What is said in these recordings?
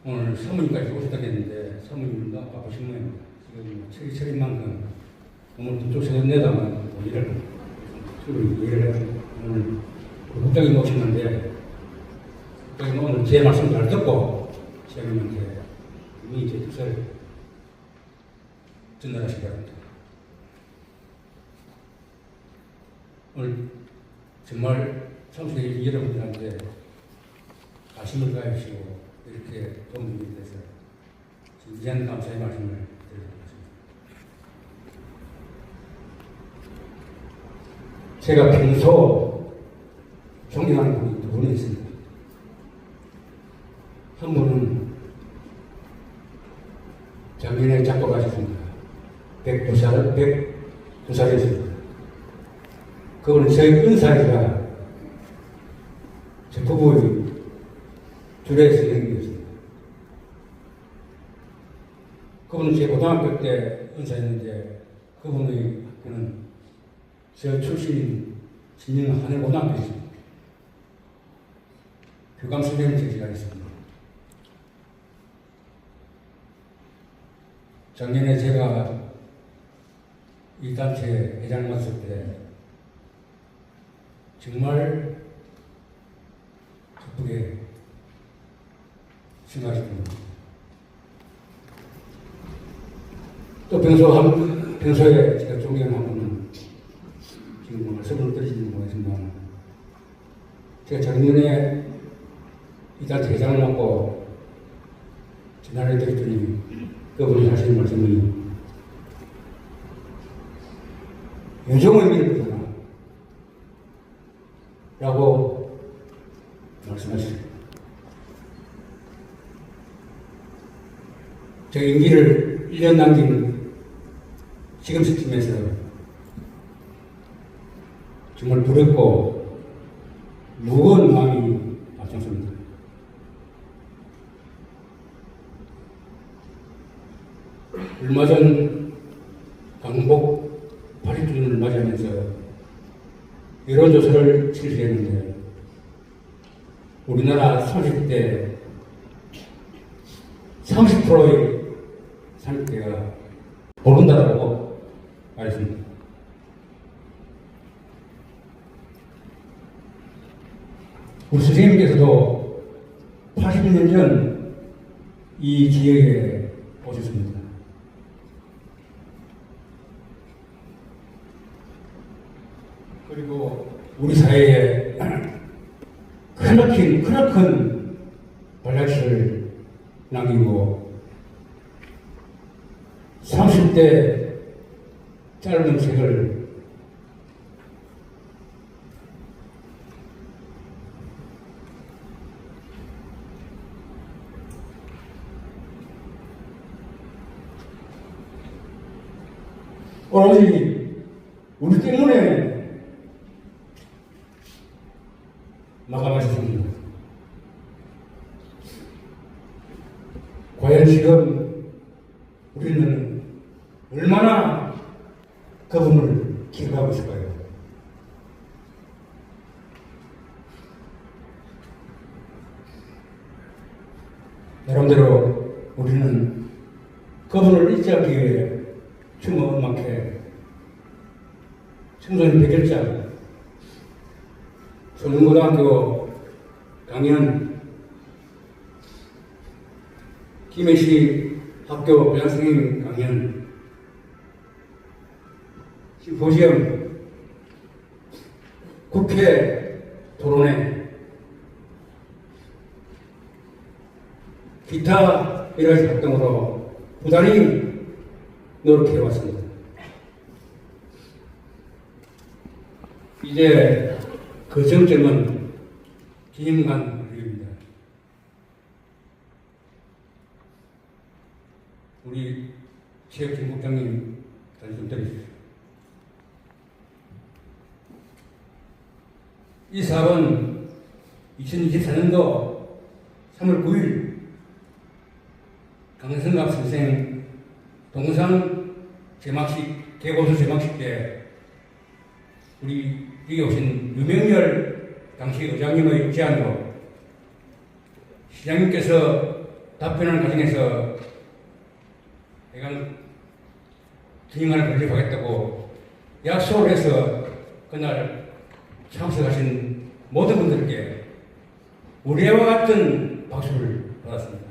오늘 사모님까지 오셨다겠는데 사모님도 아까 보신 모양입니다. 지금 책이 차린 만큼 오늘 그쪽 세금 내다만 일을 오늘 국장님 오셨는데 국장님 오늘 제 말씀 잘 듣고 시장님한테 이미 제 뜻을 전달하시기 바랍니다. 오늘 정말 청소년 여러분들한테 가심을 가해주시고 이렇게 도움이 돼서 진지한 감사의 말씀을 드리겠습니다. 제가 평소 존경하는 분이 두 분이 있습니다. 한 분은 작년에 작곡하셨습니다. 102살이었습니다. 그분은 저희 은사이가 저 부부의 주례 선생님이었습니다. 그분은 제 고등학교 때 은사였는데 그분의 학교는 저 출신인 진영 하늘고등학교였습니다. 교감 선생님 제가 있습니다. 작년에 제가 이 단체 회장을 맡았을 때 정말 기쁘게 생각했습니다. 또 평소에 제가 존경하는 분은 지금 말씀을 드리지는 못했습니다만 제가 작년에 이 단체 회장을 맡고 전화를 드렸더니 그분이 하시는 말씀이 윤종의 일이잖아 라고 말씀하셨어요. 저 임기를 1년 남긴 지금 시점에서 정말 두렵고 무거운 마음이 앞섰습니다. 얼마 전 강복 80주년을 맞이하면서 여론조사를 실시했는데 우리나라 30대 30%의 30대가 모른다라고 말했습니다. 우리 선생님께서도 80년 전 이 지역에 오셨습니다. 그리고 우리 사회에 크나큰 발자취를 남기고 30대 짧은 책을 오로지 우리 때문에 마감하셨습니다. 과연 지금 우리는 얼마나 그분을 기억하고 있을까요? 나름대로 우리는 그분을 잊지 않기 위해 추모 음악회 청소년 백일장 소년고등학교 강연 김해시 학교 교장선생님 강연 심포지엄 국회 토론회 기타 여러 가지 활동으로 부단히 노력해왔습니다. 이제 그 정점은 기념관 그림입니다. 우리 최혁 김국장님 다시 좀 드리십시오. 이 사업은 2024년도 3월 9일 강성갑 선생 동상 제막식, 개고수 제막식 때 우리 여기 오신 유명열 당시 의장님의 제안으로 시장님께서 답변을 가정해서 대강 기능을 건립하겠다고 약속을 해서 그날 참석하신 모든 분들께 우리와 같은 박수를 받았습니다.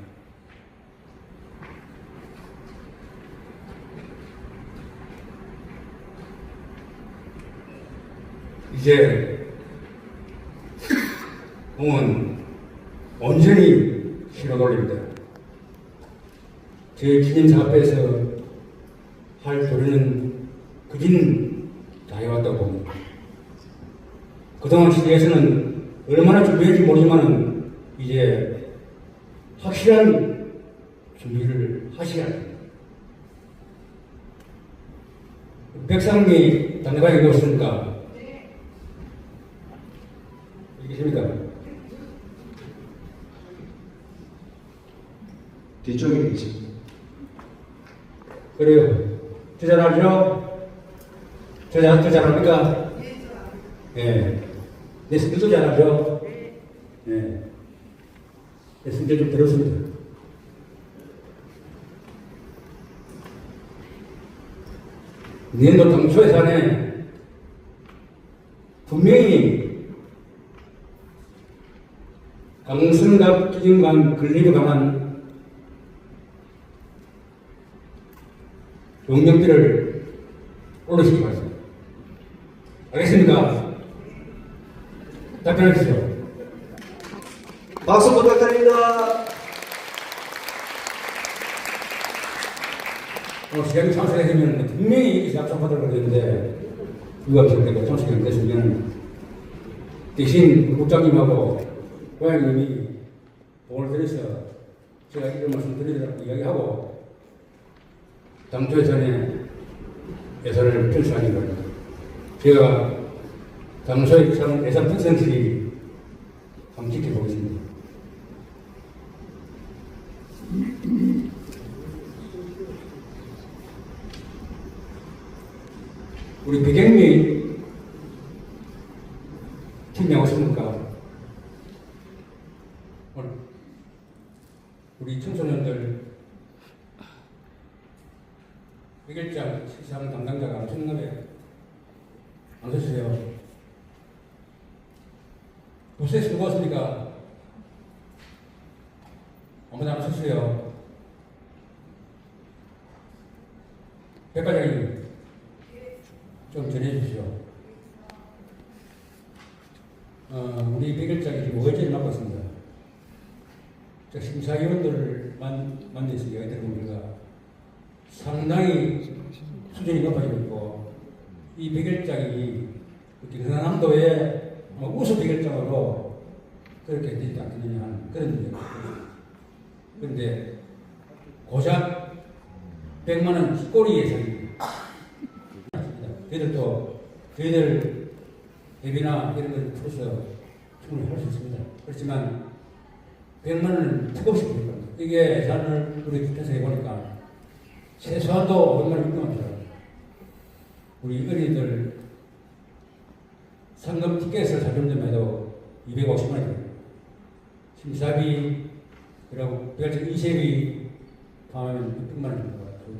이제 공은 온전히 실어 돌립니다. 제 기념사 앞에서 할 도리는 그진 다 해왔다고 봅니다. 그동안 시대에서는 얼마나 준비했는지 모르지만 이제 확실한 준비를 하셔야 합니다. 백상미 단내관이 오셨습니까? 계십니까? 뒤쪽에 계십니다. 그래요. 저 잘하죠? 저 잘합니까? 예. 내 성질도 잘하죠? 예. 내 성질 좀 들었습니다. 내년도 당초 예산에 분명히 강성과 기준관 근리에 관한 용역비를 올리시기 바랍니다. 알겠습니까? 답변해 주세요. 박수 부탁드립니다. 시간이 참석이 되면 분명히 약속하도록 그랬는데 누가 없었고 참석이 안 됐으면 대신 국장님하고 고향님이 돈을 들여서 제가 이런 말씀 드리더라고 이야기하고 당초 예산에 예산을 편성하는 겁니다. 제가 당초 예산 편성실이 한번 지켜보겠습니다. 우리 백영미 팀장 오십니까? 오늘 우리 청소년들 백일장 시상 담당자가 청년에 안 오셨어요. 부스에 수고하십니까? 아무도 안 오셨어요. 백과장님 좀 전해주십시오. 우리 백일장이 지금 어제를 맡았습니다. 심사위원들을 만나서 이야기 들어보니까 상당히 수준이 높아지고 있고 이 백일장이 경상남도의 우수 백일장으로 그렇게 되지 않겠느냐 하는 그런 얘기가 있습니다. 그런데 고작 100만 원 꼬리 예산입니다. 저희들 앱이나 이런 걸 풀어서 충분히 할 수 있습니다. 그렇지만 100만 원은 턱없이 드릴 겁니다. 이게 예산을 우리 주택에서 해보니까 최소한도 500만 원, 600만 원 들어요. 우리 어린이들 상금 티켓을 사주면 해도 250만 원이 들어요. 심사비, 그리고 별적 이세비 포함하면 600만 원 정도가 들어요.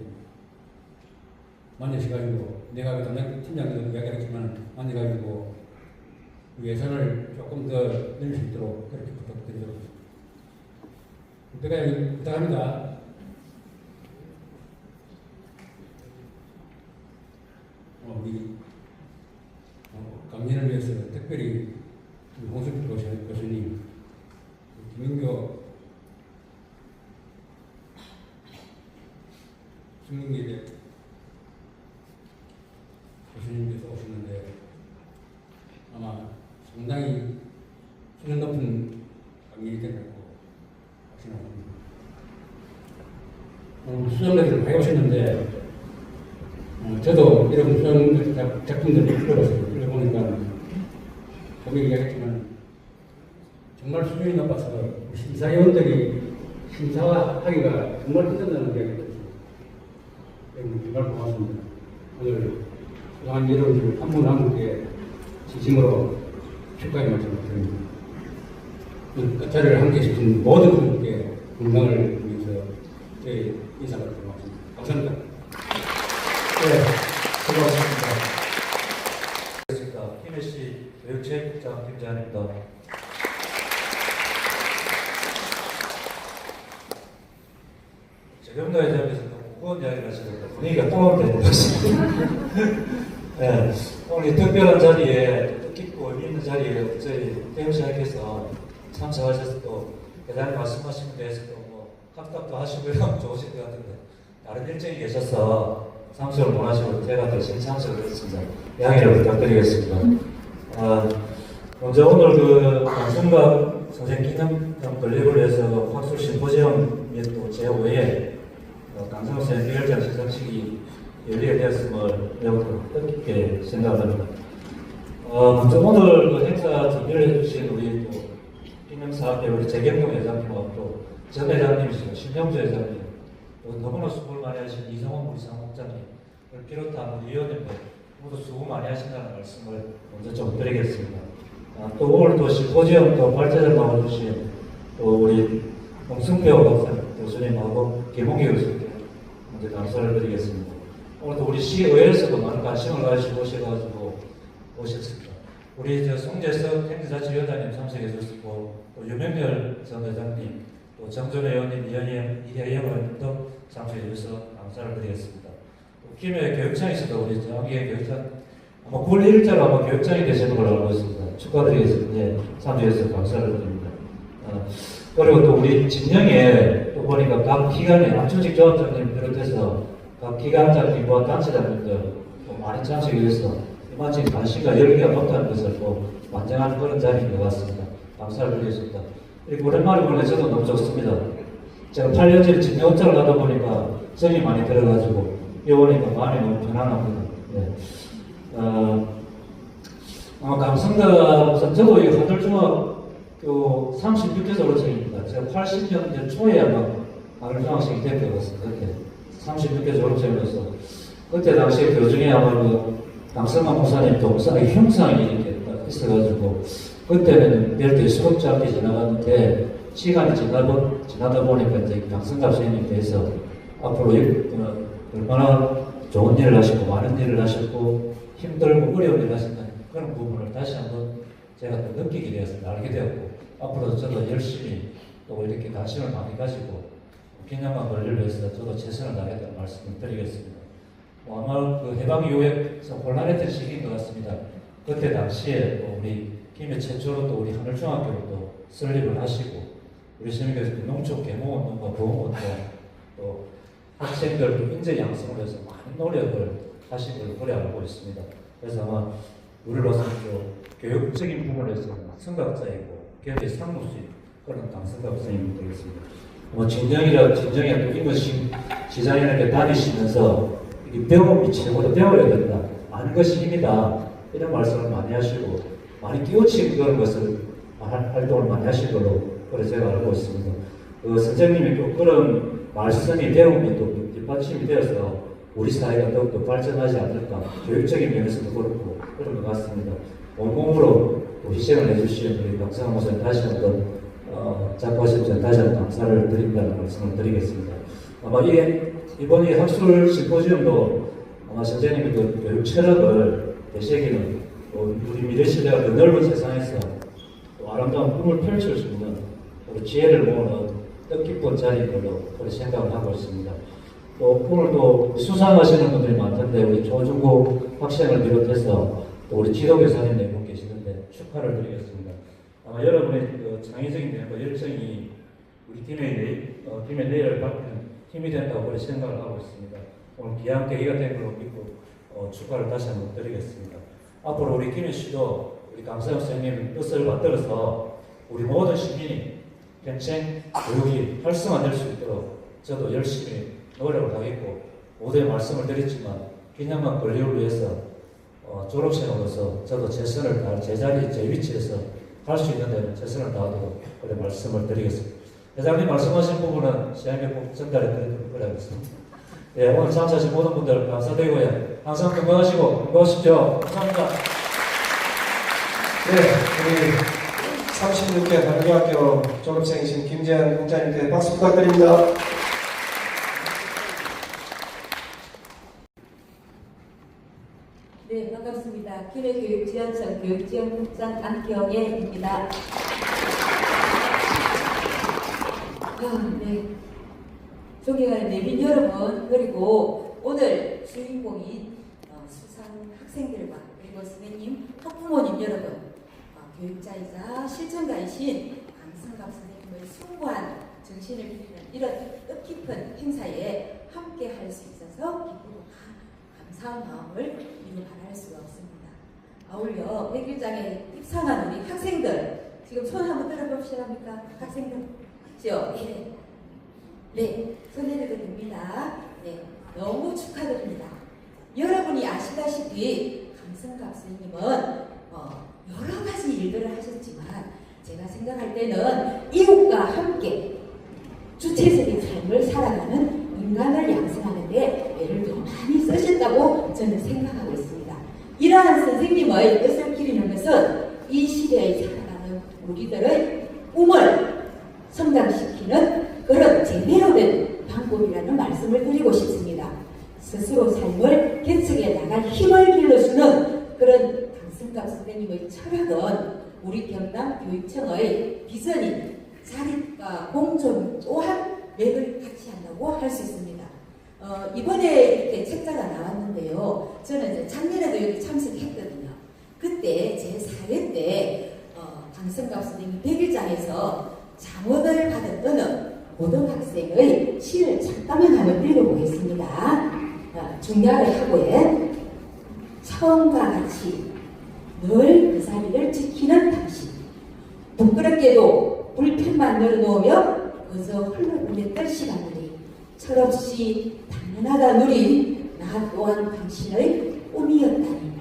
만나셔가지고 내가 그 담당 팀장님도 이야기하겠지만 만나가지고 예산을 조금 더 늘릴 수 있도록 그렇게 부탁드리도록 하겠습니다. 부탁합니다. 우리 강연을 위해서 특별히 홍석표 교수님, 김민교 중국예대 교수님께서 오셨는데 아마 상당히 수준 높은 강연이 될 거라고 생각합니다. 수정들을 많이 오셨는데 저도 이런 수정 작품들을 읽어보니까 분명히 이야기했지만 정말 수준이 높아서 심사위원들이 심사하기가 정말 힘들다는 이야기를 들었습니다. 정말 고맙습니다. 오늘 그동안 여러분들 한 분 한 분께 진심으로 축하의 말씀을 드립니다. 자리를 함께 해주신 모든 분들께 건강을 위해서 저희 인사를 드리겠습니다. 감사합니다. 네, 수고하셨습니다. 안녕하십니까. 김혜씨 교육체육국장 김재환입니다. 재경도 회장께서 너무 무거운 이야기를 하시니까 분위기가 다운되는 것 같습니다. 네, 오늘 이 특별한 자리에, 뜻깊고 의미 있는 자리에 저희 대우시장께서 참석하셔서 또 대단히 말씀하신 데에서도 뭐 합답도 하시고요. 좋으실 것 같은데 다른 일정이 계셔서 참석을 못 하시고 제가 대신 참석을 했습니다. 양해를 부탁드리겠습니다. 먼저 오늘 그 강승박 선생 기념 건립을 해서 학술 심포지엄 또 제5회 강승박 선생 100일장 시상식이 열리게 되었음을 매우 뜻깊게 생각합니다. 먼저 오늘 그 행사 준비를 해주신 우리 또 기념사업회 우리 재경동 회장님하고 또 전 회장님이시고 신명주 회장님 또 너무나 수고를 많이 하신 이성원 우리 사무국장님을 비롯한 우리 위원님들 모두 수고 많이 하신다는 말씀을 먼저 좀 드리겠습니다. 또 오늘 또 심포지엄 또 발제를 나와주신 또 우리 홍승표 박사 교수님하고 김홍기 교수님께 먼저 감사를 드리겠습니다. 오늘도 우리 시의회에서도 많은 관심을 가지고 오셨습니다. 우리 송재석 행정자치위원장님 참석해 주셨고 또 유명렬 전 회장님 또 정전 의원님 이혜영 의원님도 참석해 주셔서 감사를 드리겠습니다. 또 김해 교육청에서도 우리 장기의 교육장 아마 9월 1일자로 아마 교육장이 되시는 걸로 알고 있습니다. 축하드리겠습니다. 네, 참석해 주셔서 감사를 드립니다. 그리고 또 우리 진영에 또 보니까 각 기관의 안춘식 조합장님 비롯해서 각 기관장님과 단체장님들 많이 참석해 주셔서 이만큼 관심과 열기가 높다는 것을 또 완전한 그런 자리인 것 같습니다. 감사를 드리겠습니다. 그리고 오랜만에 보니 저도 너무 좋습니다. 제가 8년째 진료업장을 하다 보니까 정이 많이 들어가지고 여기 오니까 마음이 너무 편안합니다. 네. 감성가 저도 이 하늘중학교 36개 졸업생입니다. 제가 80년대 초에 아마 하늘중학생이 된 것 같습니다. 그때 36개 졸업생이어서 그때 당시에 교중에 아마 그 강성만 목사님 동상의 형상이 이렇게 딱 있어가지고 그때는 별 대수롭지 않게 지나갔는데 시간이 지나다 보니까 이제 강성갑 선생님에 대해서 앞으로 얼마나 좋은 일을 하시고 많은 일을 하셨고 힘들고 어려운 일을 하신다는 그런 부분을 다시 한번 제가 또 느끼게 되었습니다. 알게 되었고 앞으로 저도 열심히 또 이렇게 관심을 많이 가지고 기념관 관리를 위해서 저도 최선을 다하겠다는 말씀을 드리겠습니다. 아마 그 해방 이후에 혼란했던 시기인 것 같습니다. 그때 당시에 또 우리 김해 최초로 또 우리 하늘중학교로 또 설립을 하시고 우리 선생님께서 농촌 계몽운동과 부흥운동 또 학생들 인재 양성을 위해서 많은 노력을 하신 걸 그래 알고 있습니다. 그래서 아마 우리로서는 또 교육적인 부분에서 성각자이고 교육의 상무수인 그런 강성각 선생님이 되겠습니다. 진정에 또 임원식 시장에 다니시면서 이 배움이 최고로 배워야 된다. 아는 것이 힘이다. 이런 말씀을 많이 하시고 많이 끼우치는 그런 것을 활동을 많이 하신 걸로 그래 제가 알고 있습니다. 선생님이 또 그런 말씀이 배움이 또 뒷받침이 되어서 우리 사회가 더욱더 발전하지 않을까 교육적인 면에서도 그렇고 그런 것 같습니다. 온몸으로 또 희생을 해주신 우리 박성환 목사님 다시 한번 작고하시면서 다시 한번 감사를 드린다는 말씀을 드리겠습니다. 아마 이번 학술 심포지엄도 아마 선생님이 그 교육 철학을 되새기는 우리 미래 시대가 그 넓은 세상에서 또 아름다운 꿈을 펼칠 수 있는 지혜를 모으는 뜻깊은 자리인 걸로 그렇게 생각을 하고 있습니다. 또 오늘 또 수상하시는 분들이 많던데 우리 조중고 학생을 비롯해서 또 우리 지도교사님 네 분 계시는데 축하를 드리겠습니다. 아마 여러분의 그 창의적인 면과 열정이 우리 팀의 내일을 밝히는 힘이 된다고 그렇게 생각을 하고 있습니다. 오늘 귀한 계기가 된 걸로 믿고 축하를 다시 한번 드리겠습니다. 앞으로 우리 김해 씨도 우리 강사영 선생님 뜻을 받들어서 우리 모든 시민이 평생 교육이 활성화될 수 있도록 저도 열심히 노력을 하겠고 모두의 말씀을 드렸지만 기념관 건립을 위해서 졸업생으로서 저도 최선을 다할 제자리 제 위치에서 할 수 있는 데는 최선을 다하도록 그래 말씀을 드리겠습니다. 회장님 말씀하신 부분은 시장에 꼭 전달해 드리도록 그래야겠습니다. 네, 오늘 참석하신 모든 분들 감사드리고요. 항상 건강하시고 건강하십시오. 감사합니다. 네, 우리 36회 한국학교 졸업생이신 김재현 국장님께 박수 부탁드립니다. 네, 반갑습니다. 기내교육지원청 교육지원국장 안경애입니다. 네. 존경하는 내빈 여러분, 그리고 오늘 주인공인 수상 학생들과 그리고 선생님, 학부모님 여러분, 교육자이자 실전가이신 강성갑 선생님의 숭고한 정신을 기리는 이런 뜻깊은 행사에 함께 할 수 있어서 기쁘고 감사한 마음을 이루 말할 수가 없습니다. 아울러 100일장에 입상한 우리 학생들, 지금 손 한번 들어봅시다 합니까? 학생들 있죠? 네. 네, 손 내려도 됩니다. 네, 너무 축하드립니다. 여러분이 아시다시피 강성갑 선생님은 여러 가지 일들을 하셨지만 제가 생각할 때는 이웃과 함께 주체적인 삶을 살아가는 인간을 양성하는 데 애를 더 많이 쓰셨다고 저는 생각하고 있습니다. 이러한 선생님의 뜻을 기리는 것은 이 시대에 살아가는 우리들의 꿈을 성장시키는 그런 제대로 된 방법이라는 말씀을 드리고 싶습니다. 스스로 삶을 개척해 나갈 힘을 길러주는 그런 강성갑 선생님의 철학은 우리 경남 교육청의 비전인 자립과 공존 또한 맥을 같이 한다고 할 수 있습니다. 이번에 이렇게 책자가 나왔는데요. 저는 이제 작년에도 여기 참석했거든요. 그때 제 4회 때 강성갑 선생님 100일장에서 장원을 받았던 고등학생의 시를 잠깐만 한번 읽어보겠습니다. 중략을 하고에 처음과 같이 늘 그 자리를 지키는 당신, 부끄럽게도 불펜만 늘어놓으며 그저 흘러보냈던 시간들이 철없이 당연하다 누린 나 또한 당신의 꿈이었다니.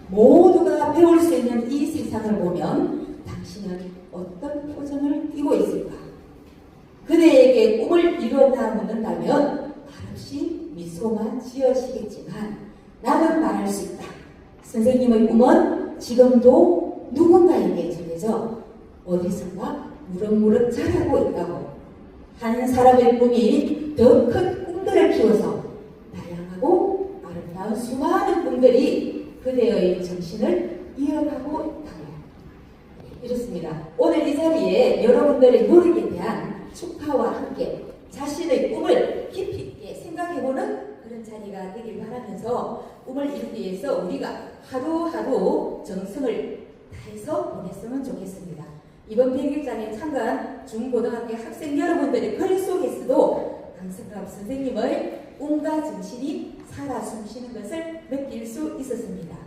모두가 배울 수 있는 이 세상을 보면 당신은 어떤 표정을 띠고 있을까? 그대에게 꿈을 이루었나 묻는다면 말없이 미소만 지으시겠지만 나는 말할 수 있다. 선생님의 꿈은 지금도 누군가에게 전해져 어디선가 무럭무럭 자라고 있다고. 한 사람의 꿈이 더 큰 꿈들을 키워서 다양하고 아름다운 수많은 꿈들이 그대의 정신을 이어가고 있다고. 이렇습니다. 오늘 이 자리에 여러분들의 노력에 대한 축하와 함께 자신의 꿈을 깊이 있게 생각해보는 그런 자리가 되길 바라면서 꿈을 이루기 위해서 우리가 하루하루 정성을 다해서 보냈으면 좋겠습니다. 이번 100일장에 참가한 중고등학교 학생 여러분들의 글 속에서도 강성갑 선생님의 꿈과 정신이 살아 숨쉬는 것을 느낄 수 있었습니다.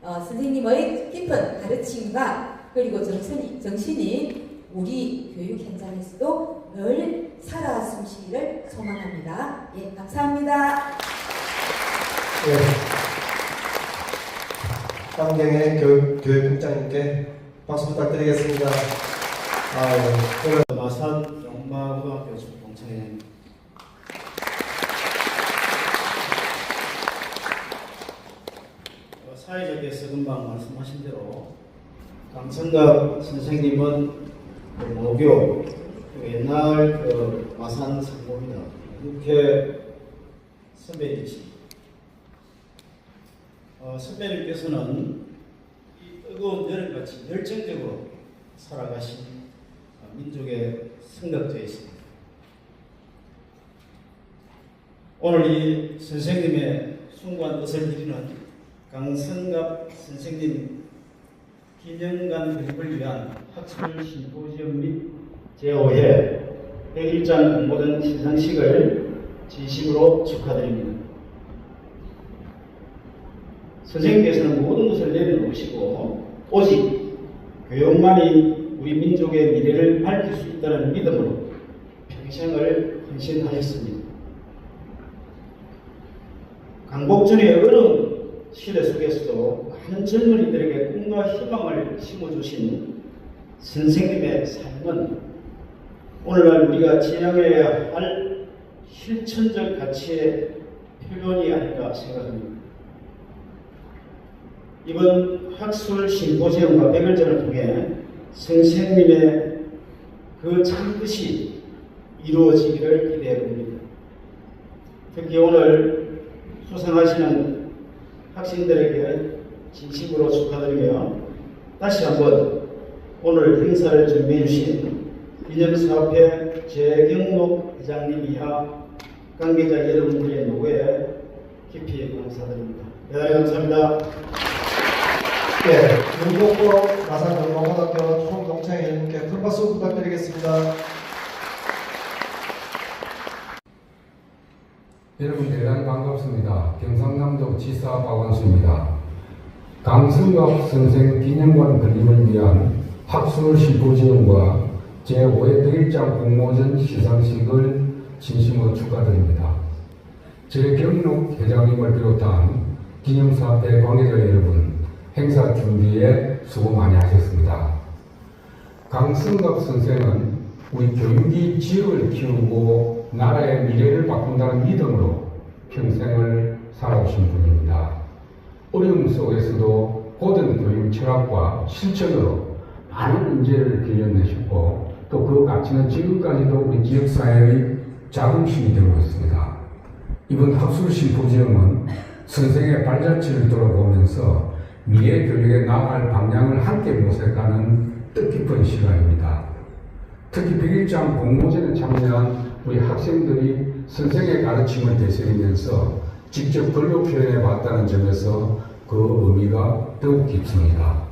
선생님의 깊은 가르침과 그리고 정신이 우리 교육 현장에서도 늘 살아 숨쉬기를 소망합니다. 예, 감사합니다. 네. 안경애 교육국장님께 박수 부탁드리겠습니다. 마산 영마고등학교 공청회 사회자께서 금방 말씀하신 대로 강성갑 선생님은 모교 옛날 마산 상고입니다. 이렇게 선배님이십니다. 선배님께서는 이 뜨거운 여름같이 열정적으로 살아가신 민족의 성덕자이십니다. 오늘 이 선생님의 숭고한 뜻을 이루는 강성갑 선생님 기념관 개립을 위한 학술 심포지엄 및 제5회 100일장 공모전 시상식을 진심으로 축하드립니다. 선생님께서는 모든 것을 내려놓으시고 오직 교육만이 우리 민족의 미래를 밝힐 수 있다는 믿음으로 평생을 헌신하셨습니다. 강복전의 어려운 시대 속에서도 많은 젊은이들에게 꿈과 희망을 심어주신 선생님의 삶은 오늘날 우리가 지향해야 할 실천적 가치의 표현이 아닌가 생각합니다. 이번 학술 심포지엄과 100일전을 통해 선생님의 그 참뜻이 이루어지기를 기대해 봅니다. 특히 오늘 수상하시는 학생들에게 진심으로 축하드리며 다시 한번 오늘 행사를 준비해 주신 기념사업회 재경록 회장님이야 관계자 여러분들의 노고에 깊이 감사드립니다. 대단히 감사합니다. 예, 윤복보 마산정보고등학교 총동창회장님께 큰 박수 부탁드리겠습니다. 여러분 대단히 반갑습니다. 경상남도 지사 박원수입니다. 강승갑 선생 기념관 건립을 위한 학술 심포지움과 제5회 백일장 공모전 시상식을 진심으로 축하드립니다. 재경록 회장님을 비롯한 기념사업회 관계자 여러분, 행사 준비에 수고 많이 하셨습니다. 강승갑 선생은 우리 교육이 지역을 키우고 나라의 미래를 바꾼다는 믿음으로 평생을 살아오신 분입니다. 어려움 속에서도 고든 교육 철학과 실천으로 많은 인재를 길러내셨고 또 그 가치는 지금까지도 우리 지역사회의 자긍심이 되고 있습니다. 이번 학술 심포지엄은 선생의 발자취를 돌아보면서 미래 교육에 나아갈 방향을 함께 모색하는 뜻깊은 시간입니다. 특히 백일장 공모전에 참여한 우리 학생들이 선생의 가르침을 되새기면서 직접 글로 표현해 봤다는 점에서 그 의미가 더욱 깊습니다.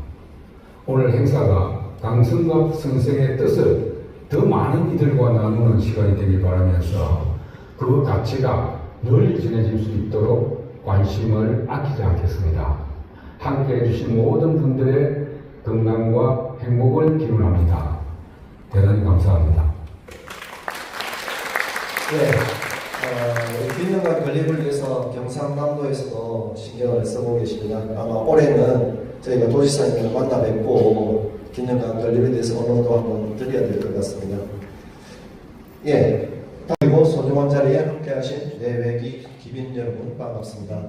오늘 행사가 강승갑 선생의 뜻을 더 많은 이들과 나누는 시간이 되길 바라면서 그 가치가 널리 전해질 수 있도록 관심을 아끼지 않겠습니다. 함께 해주신 모든 분들의 건강과 행복을 기원합니다. 대단히 감사합니다. 네, 우리 기념관 건립을 위해서 경상남도에서도 신경을 써보고 계십니다. 아마 올해는 저희가 도지사님을 만나 뵙고 기념관 건립에 대해서 언론도 한번 드려야 될 것 같습니다. 예, 그리고 소중한 자리에 함께하신 내외기 기빈 여러분 반갑습니다.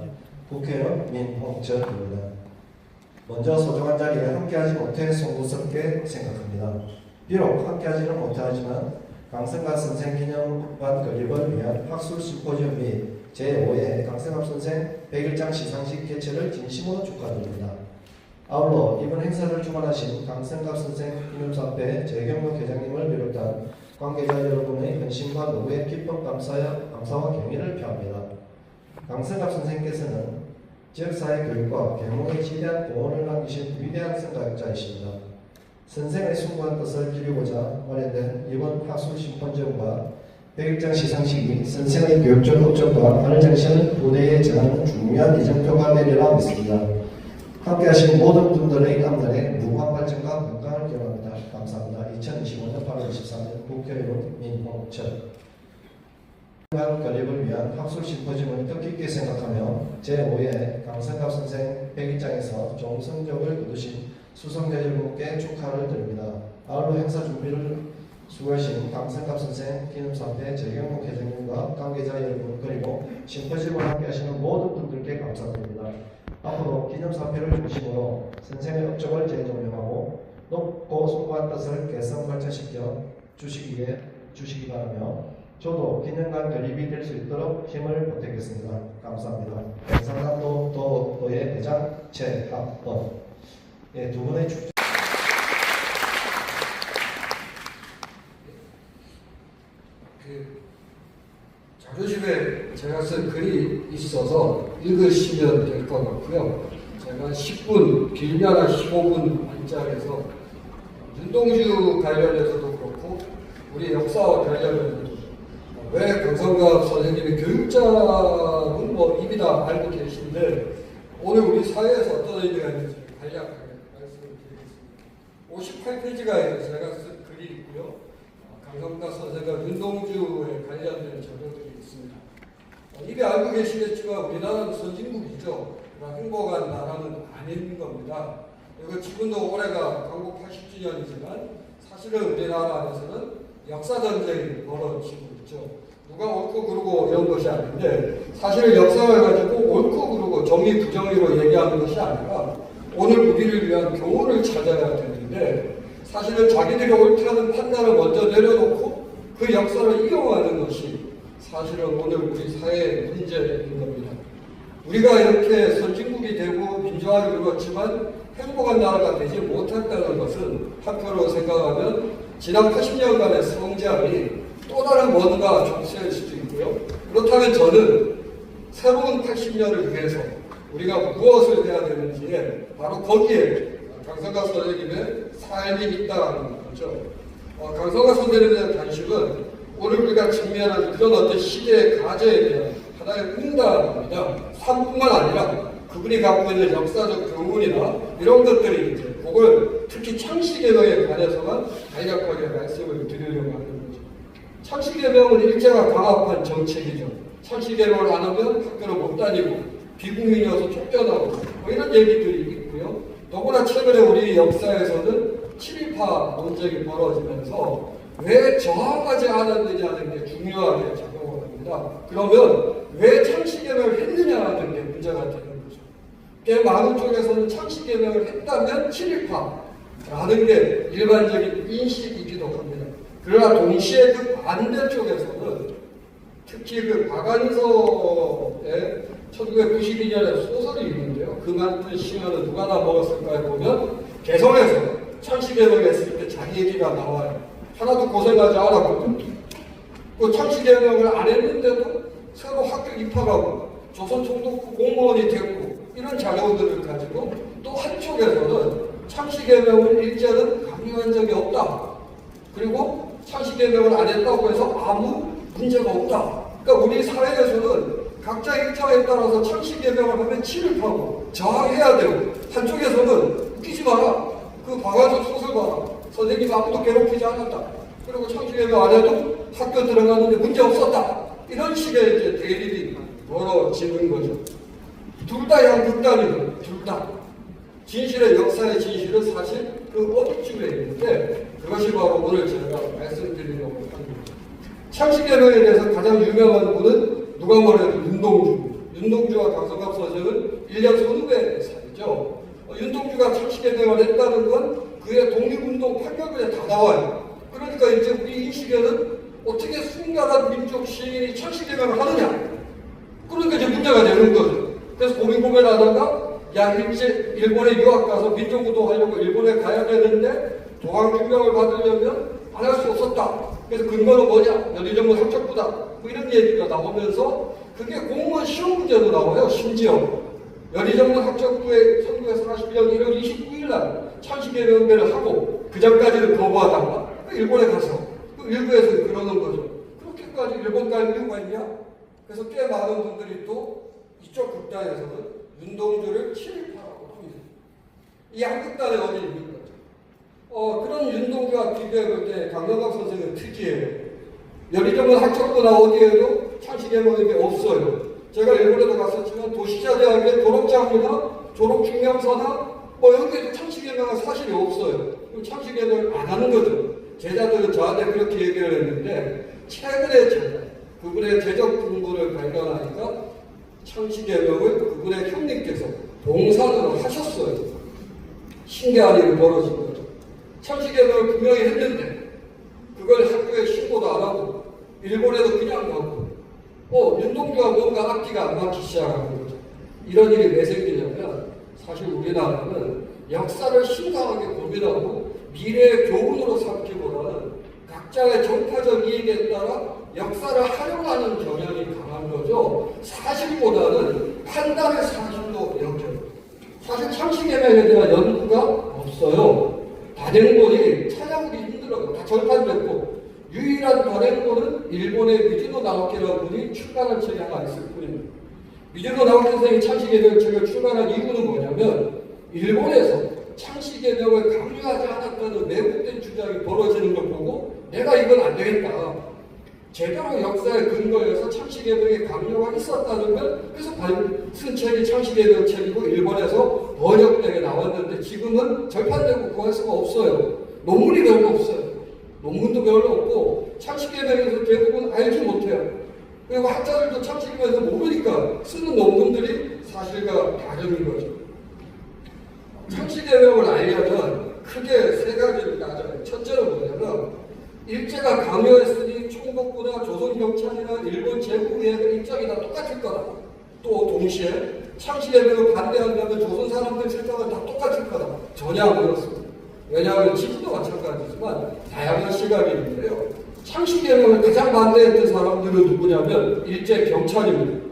국회의원 민홍철입니다. 먼저 소중한 자리에 함께하지 못해 송구스럽게 생각합니다. 비록 함께하지는 못하지만 강승갑 선생 기념관 건립을 위한 학술 심포지엄 및 제5회 강승갑 선생 100일장 시상식 개최를 진심으로 축하드립니다. 아울러 이번 행사를 주관하신 강승갑 선생 기념사업회 재경록 회장님을 비롯한 관계자 여러분의 헌신과 노고에 깊은 감사와 경의를 표합니다. 강승갑 선생께서는 지역사회 교육과 계몽에 지대한 공헌을 남기신 위대한 생각자이십니다. 선생의 숭고한 뜻을 기리고자 마련된 이번 학술 심포지엄과 100일장 시상식이 선생의 교육적 업적과 하늘 정신을 부대에 전하는 중요한 이정표가 되리라 믿습니다. 함께하신 모든 분들의 앞날에 무궁한 발전과 건강을 기원합니다. 감사합니다. 2025년 8월 23일 국회의원 민홍철. 건립을 위한 학술 심포지엄을 뜻깊게 생각하며 제5회 강승갑 선생 100일장에서 좋은 성적을 거두신 수상자 여러분께 축하를 드립니다. 아울러 행사 준비를 수고하신 강승갑 선생 기념사업회 재경록 회장님과 관계자 여러분 그리고 심포지엄을 함께하시는 모든 분들께 감사드립니다. 앞으로 기념사업회를 중심으로 선생의 업적을 재조명하고 높고 숭고한 뜻을 개선 발전시켜 주시기 바라며 저도 기념관 건립이 될 수 있도록 힘을 보태겠습니다. 감사합니다. 경상남도 도의 회장 최학범. 예, 두 분의 축. 자료집에 제가 쓴 글이 있어서 읽으시면 될 것 같고요. 제가 10분, 길면 한 15분 안짝에서 윤동주 관련해서도 그렇고 우리 역사와 관련해서도 왜 강성갑 선생님이 교육자는 뭐 이미 다 알고 계신데 오늘 우리 사회에서 어떤 의미가 있는지 간략하게 말씀을 드리겠습니다. 58페이지가 제가 쓴 글이 있고요. 강성갑 선생과 윤동주에 관련된 자료들이 있습니다. 이미 알고 계시겠지만 우리나라는 선진국이죠. 행복한 나라는 아닌 겁니다. 그리고 지금도 올해가 광복 80주년이지만 사실은 우리나라 안에서는 역사전쟁이 벌어지고 있죠. 누가 옳고 그르고 이런 것이 아닌데 사실 역사를 가지고 옳고 그르고 정의 부정의로 얘기하는 것이 아니라 오늘 우리를 위한 교훈을 찾아야 되는데 사실은 자기들이 옳다는 판단을 먼저 내려놓고 그 역사를 이용하는 것이 사실은 오늘 우리 사회의 문제인 겁니다. 우리가 이렇게 선진국이 되고 민주화를 이루었지만 행복한 나라가 되지 못했다는 것은 한편으로 생각하면 지난 80년간의 성장이 또 다른 뭔가 족쇄일 수도 있고요. 그렇다면 저는 새로운 80년을 위해서 우리가 무엇을 해야 되는지에 바로 거기에 강성각 선생님의 삶이 있다는 거죠. 강성각 선생님에 대한 단식은 오늘 우리가 직면하는 그런 어떤 시대의 과제에 대한 하나의 응답입니다. 삶뿐만 아니라 그분이 갖고 있는 역사적 교훈이나 이런 것들이 이제 그걸 특히 창씨개명에 관해서만 간략하게 말씀을 드리려고 하는 거죠. 창씨개명은 일제가 강압한 정책이죠. 창씨개명을 안 하면 학교를 못 다니고 비국민이어서 쫓겨나고 뭐 이런 얘기들이 있고요. 더구나 최근에 우리 역사에서는 7.18 논쟁이 벌어지면서 왜 저항하지 않았느냐는 게 중요하게 작용을 합니다. 그러면 왜 창씨개명을 했느냐는 게 문제가 되는 거죠. 꽤 많은 쪽에서는 창씨개명을 했다면 7.18라는 게 일반적인 인식이기도 합니다. 그러나 동시에 그 반대 쪽에서는 특히 그 박완서의 1992년에 소설이 있는데요. 그 많은 시간을 누가 다 먹었을까에 보면 개성에서 창씨개명을 했을 때 자기 얘기가 나와요. 하나도 고생하지 않았거든요. 그 창씨개명을 안 했는데도 새로 학교 입학하고 조선총독부 공무원이 됐고 이런 자료들을 가지고 또 한쪽에서는 창씨개명을 일제는 강요한 적이 없다. 그리고 창씨개명을 안 했다고 해서 아무 문제가 없다. 그러니까 우리 사회에서는 각자 입장에 따라서 창씨개명을 하면 침입하고 저항해야 되고 한쪽에서는 웃기지 마라. 그 박완서 소설 봐라. 선생님 아무도 괴롭히지 않았다. 그리고 창씨개명 안 해도 학교 들어가는데 문제 없었다. 이런 식의 이제 대립이 벌어지는 거죠. 둘 다 양극단이거든요. 둘 다. 진실의 역사의 진실은 사실 그 어디쯤에 있는데 그것이 바로 오늘 제가 말씀드리려고 합니다. 창씨개명에 대해서 가장 유명한 분은 누가 뭐래도 윤동주. 윤동주와 강성각 선생은 1년 선후배 사이죠. 윤동주가 창씨개명을 했다는 건 그의 독립운동 판결문에 다 나와요. 그러니까 이제 우리 이 시대는 어떻게 순결한 민족 시인이 창씨개명을 하느냐. 그러니까 이제 문제가 되는 거죠. 그래서 고민하다가 야 일본에 유학 가서 민족운동 하려고 일본에 가야 되는데 도항증명을 받으려면 안 할 수 없었다. 그래서 근거는 뭐냐? 연희정부 학적부다. 뭐 이런 얘기가 나오면서 그게 공무원 시험 문제도 나와요. 심지어 연희정부 학적부에 1941년 1월 29일 날 창씨개명을 하고 그 전까지는 거부하다가 일본에 가서 일부에서 그러는 거죠. 그렇게까지 일본 갈 이유가 있냐? 그래서 꽤 많은 분들이 또 이쪽 극단에서는 윤동주를 친일파라고 합니다. 이 양극단에 어디 있는 거죠. 그런 윤동주와 비교해볼 때 강성각 선생은 특이해요. 연희정부 학적부나 어디에도 창씨개명이 없어요. 제가 일본에도 갔었지만 도시자대학의 졸업장이나 졸업증명서나 뭐 여기에도 창씨개명은 사실이 없어요. 그럼 창씨개명을 안 하는 거죠. 제자들은 저한테 그렇게 얘기를 했는데 최근에 제자, 그분의 제적 분부를 발견하니까 창씨개명을 그분의 형님께서 봉산으로 하셨어요. 신기한 일이 벌어진 거죠. 창씨개명을 분명히 했는데 그걸 학교에 신고도 안 하고 일본에도 그냥 가고 윤동주가 뭔가 앞뒤가 안 맞기 시작하는 거죠. 이런 일이 왜 생기냐면 사실 우리나라는 역사를 심각하게 고민하고 미래의 교훈으로 삼기보다는 각자의 정파적 이익에 따라 역사를 활용하는 경향이 강한 거죠. 사실보다는 판단의 사실로 여겨요. 사실 창씨개명에 대한 연구가 없어요. 단행본이 찾아보기 힘들어요. 다 절판됐고 유일한 단행본은 일본의 미즈노 나오키라는 분이 출간한 책이 하나 있을 뿐입니다. 미즈노 나오키 선생이 창씨개명 책을 출간한 이유는 뭐냐면 일본에서 창씨개명을 강요하지 않았다는 왜곡된 주장이 벌어지는 걸 보고 내가 이건 안 되겠다. 제대로 역사에 근거해서 창씨개명의 강요가 있었다는 걸 그래서 쓴 책이 창씨개명 책이고 일본에서 번역되게 나왔는데 지금은 절판되고 구할 수가 없어요. 논문이 별로 없어요. 논문도 별로 없고 창씨개명에서 대부분 알지 못해요. 그리고 학자들도 창씨개명에서 모르니까 쓰는 논문들이 사실과 다른 거죠. 창씨개명을 알려면 크게 세 가지를 따져요. 첫째는 뭐냐면 일제가 강요했으니 총독부나 조선경찰이나 일본 제국의회의 입장이 다 똑같을 거다. 또 동시에 창씨개명을 반대한다면 조선 사람들 생각은 다 똑같을 거다. 전혀 안 그렇습니다. 왜냐하면 지금도 마찬가지지만 다양한 시각이 있는데요. 창씨개명을 가장 반대했던 사람들은 누구냐면 일제 경찰입니다.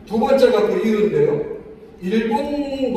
두 번째가 그 이유인데요. 일본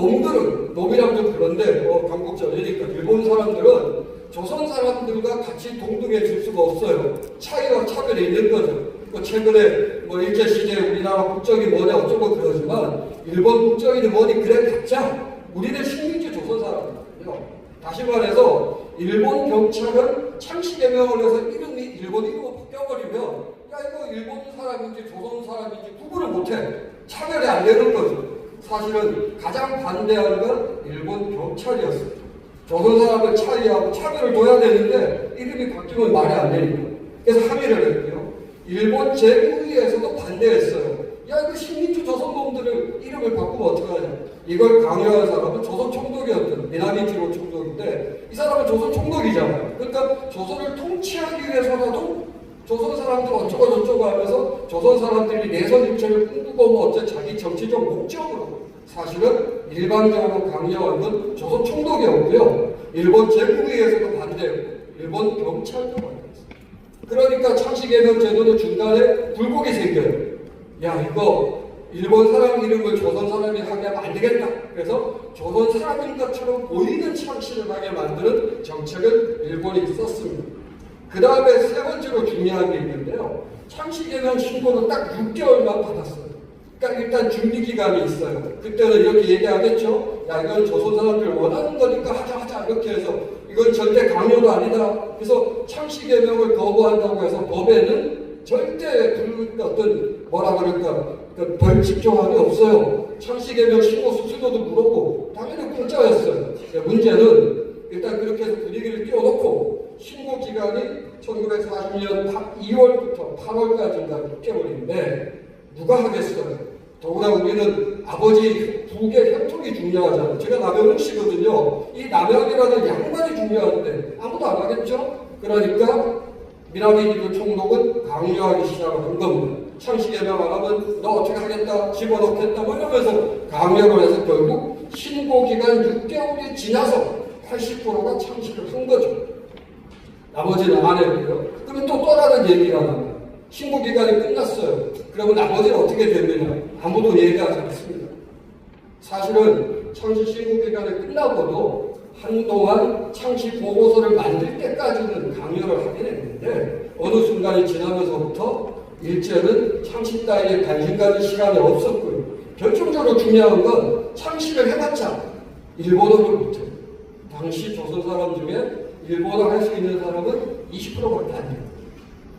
놈이랑 좀 그런데 강국전이니까 일본 사람들은 조선 사람들과 같이 동등해질 수가 없어요. 차이와 차별이 있는 거죠. 최근에 일제시대에 우리나라 국적이 뭐냐 어쩌고 그러지만 일본 국적이 뭐니 그래 갖자 우리는 식민지 조선 사람이거든요. 다시 말해서 일본 경찰은 창씨개명을 해서 이름이 일본 이름으로 바뀌어버리면 야 이거 일본 사람인지 조선 사람인지 구분을 못해. 차별이 안 되는 거죠. 사실은 가장 반대하는 건 일본 경찰이었습니다. 조선 사람을 차이하고 차별을 둬야 되는데 이름이 바뀌면 말이 안 되니까. 그래서 항의를 했고요. 일본 제국의회에서도 반대했어요. 야 이거 식민지 조선놈들을 이름을 바꾸면 어떡하냐. 이걸 강요한 사람은 조선 총독이었던 미나미치로 총독인데 이 사람은 조선 총독이잖아요. 그러니까 조선을 통치하기 위해서라도 조선 사람들 어쩌고 저쩌고 하면서 조선 사람들이 내선 일체를 꿈꾸고 뭐 어째 자기 정치적 목적으로 사실은 일반적으로 강요한 건 조선 총독이었고요. 일본 제국의회에서도 반대했고 일본 경찰도 반대했어요. 그러니까 창씨개명 제도는 중간에 굴곡이 생겨요. 야 이거 일본 사람 이름을 조선 사람이 하게 하면 안 되겠다. 그래서 조선 사람인 것처럼 보이는 창씨를 하게 만드는 정책을 일본이 썼습니다. 그 다음에 세 번째로 중요한 게 있는데요. 창씨개명 신고는 딱 6개월만 받았어요. 그러니까 일단 준비기간이 있어요. 그때는 이렇게 얘기하겠죠. 야 이건 조선 사람들 원하는 거니까 하자 이렇게 해서 이건 절대 강요도 아니다. 그래서 창씨개명을 거부한다고 해서 법에는 절대 어떤 뭐라 그럴까 벌칙 조항이 없어요. 창씨개명 신고 수수료도 물었고 당연히 공짜였어요. 문제는 일단 그렇게 해서 분위기를 띄워놓고 신고 기간이 1940년 2월부터 8월까지인가 6개월인데 누가 하겠어요? 더구나 우리는 아버지 부의 혈통이 중요하잖아요. 제가 남영웅 씨거든요. 이 남영이라는 양반이 중요한데 아무도 안 하겠죠? 그러니까 미나미지도 총독은 강요하기 시작한 겁니다. 창씨개명 안 하면 너 어떻게 하겠다, 집어넣겠다 뭐 이러면서 강요를 해서 결국 신고기간 6개월이 지나서 80%가 창씨를 한 거죠. 나머지는 안 했고요. 그러면 또 다른 얘기가 나와요. 신고기간이 끝났어요. 그러면 나머지는 어떻게 되느냐? 아무도 얘기하지 않습니다. 사실은 창씨 신고기간이 끝나고도 한동안 창씨 보고서를 만들 때까지는 강요를 하긴 했는데 어느 순간이 지나면서부터 일제는 창씨 따위에 관심 가질 시간이 없었고요. 결정적으로 중요한 건 창씨를 해봤자 일본어를 못해요. 당시 조선 사람 중에 일본어 할 수 있는 사람은 20%밖에 안 돼요.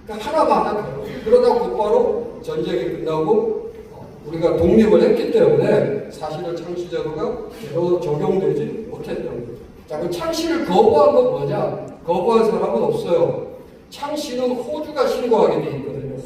그러니까 하나만 하더라고요. 그러다 곧바로 전쟁이 끝나고 우리가 독립을 했기 때문에 사실은 창씨제도가 제대로 적용되지 못했던 거죠. 자, 그 창씨를 거부한 건 뭐냐? 거부한 사람은 없어요. 창씨는 호주가 신고하게 돼 있거든요.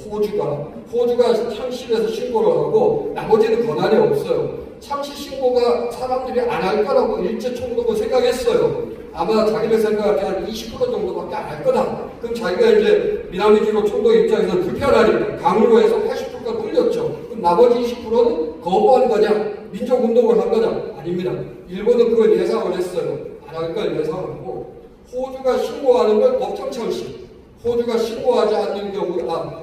호주가 창씨에서 신고를 하고 나머지는 권한이 없어요. 창씨 신고가 사람들이 안 할 거라고 일제 총독은 생각했어요. 아마 자기들 생각할 때 한 20% 정도밖에 안 할 거다. 그럼 자기가 이제 미나미지로 총독 입장에서는 불편하니까 강요로 해서 80%까지 올렸죠. 그럼 나머지 20%는 거부한 거냐? 민족운동을 한 거냐? 아닙니다. 일본은 그걸 예상을 했어요. 안 할 걸 예상하고 호주가 신고하는 걸 법정창씨, 호주가 신고하지 않는 경우,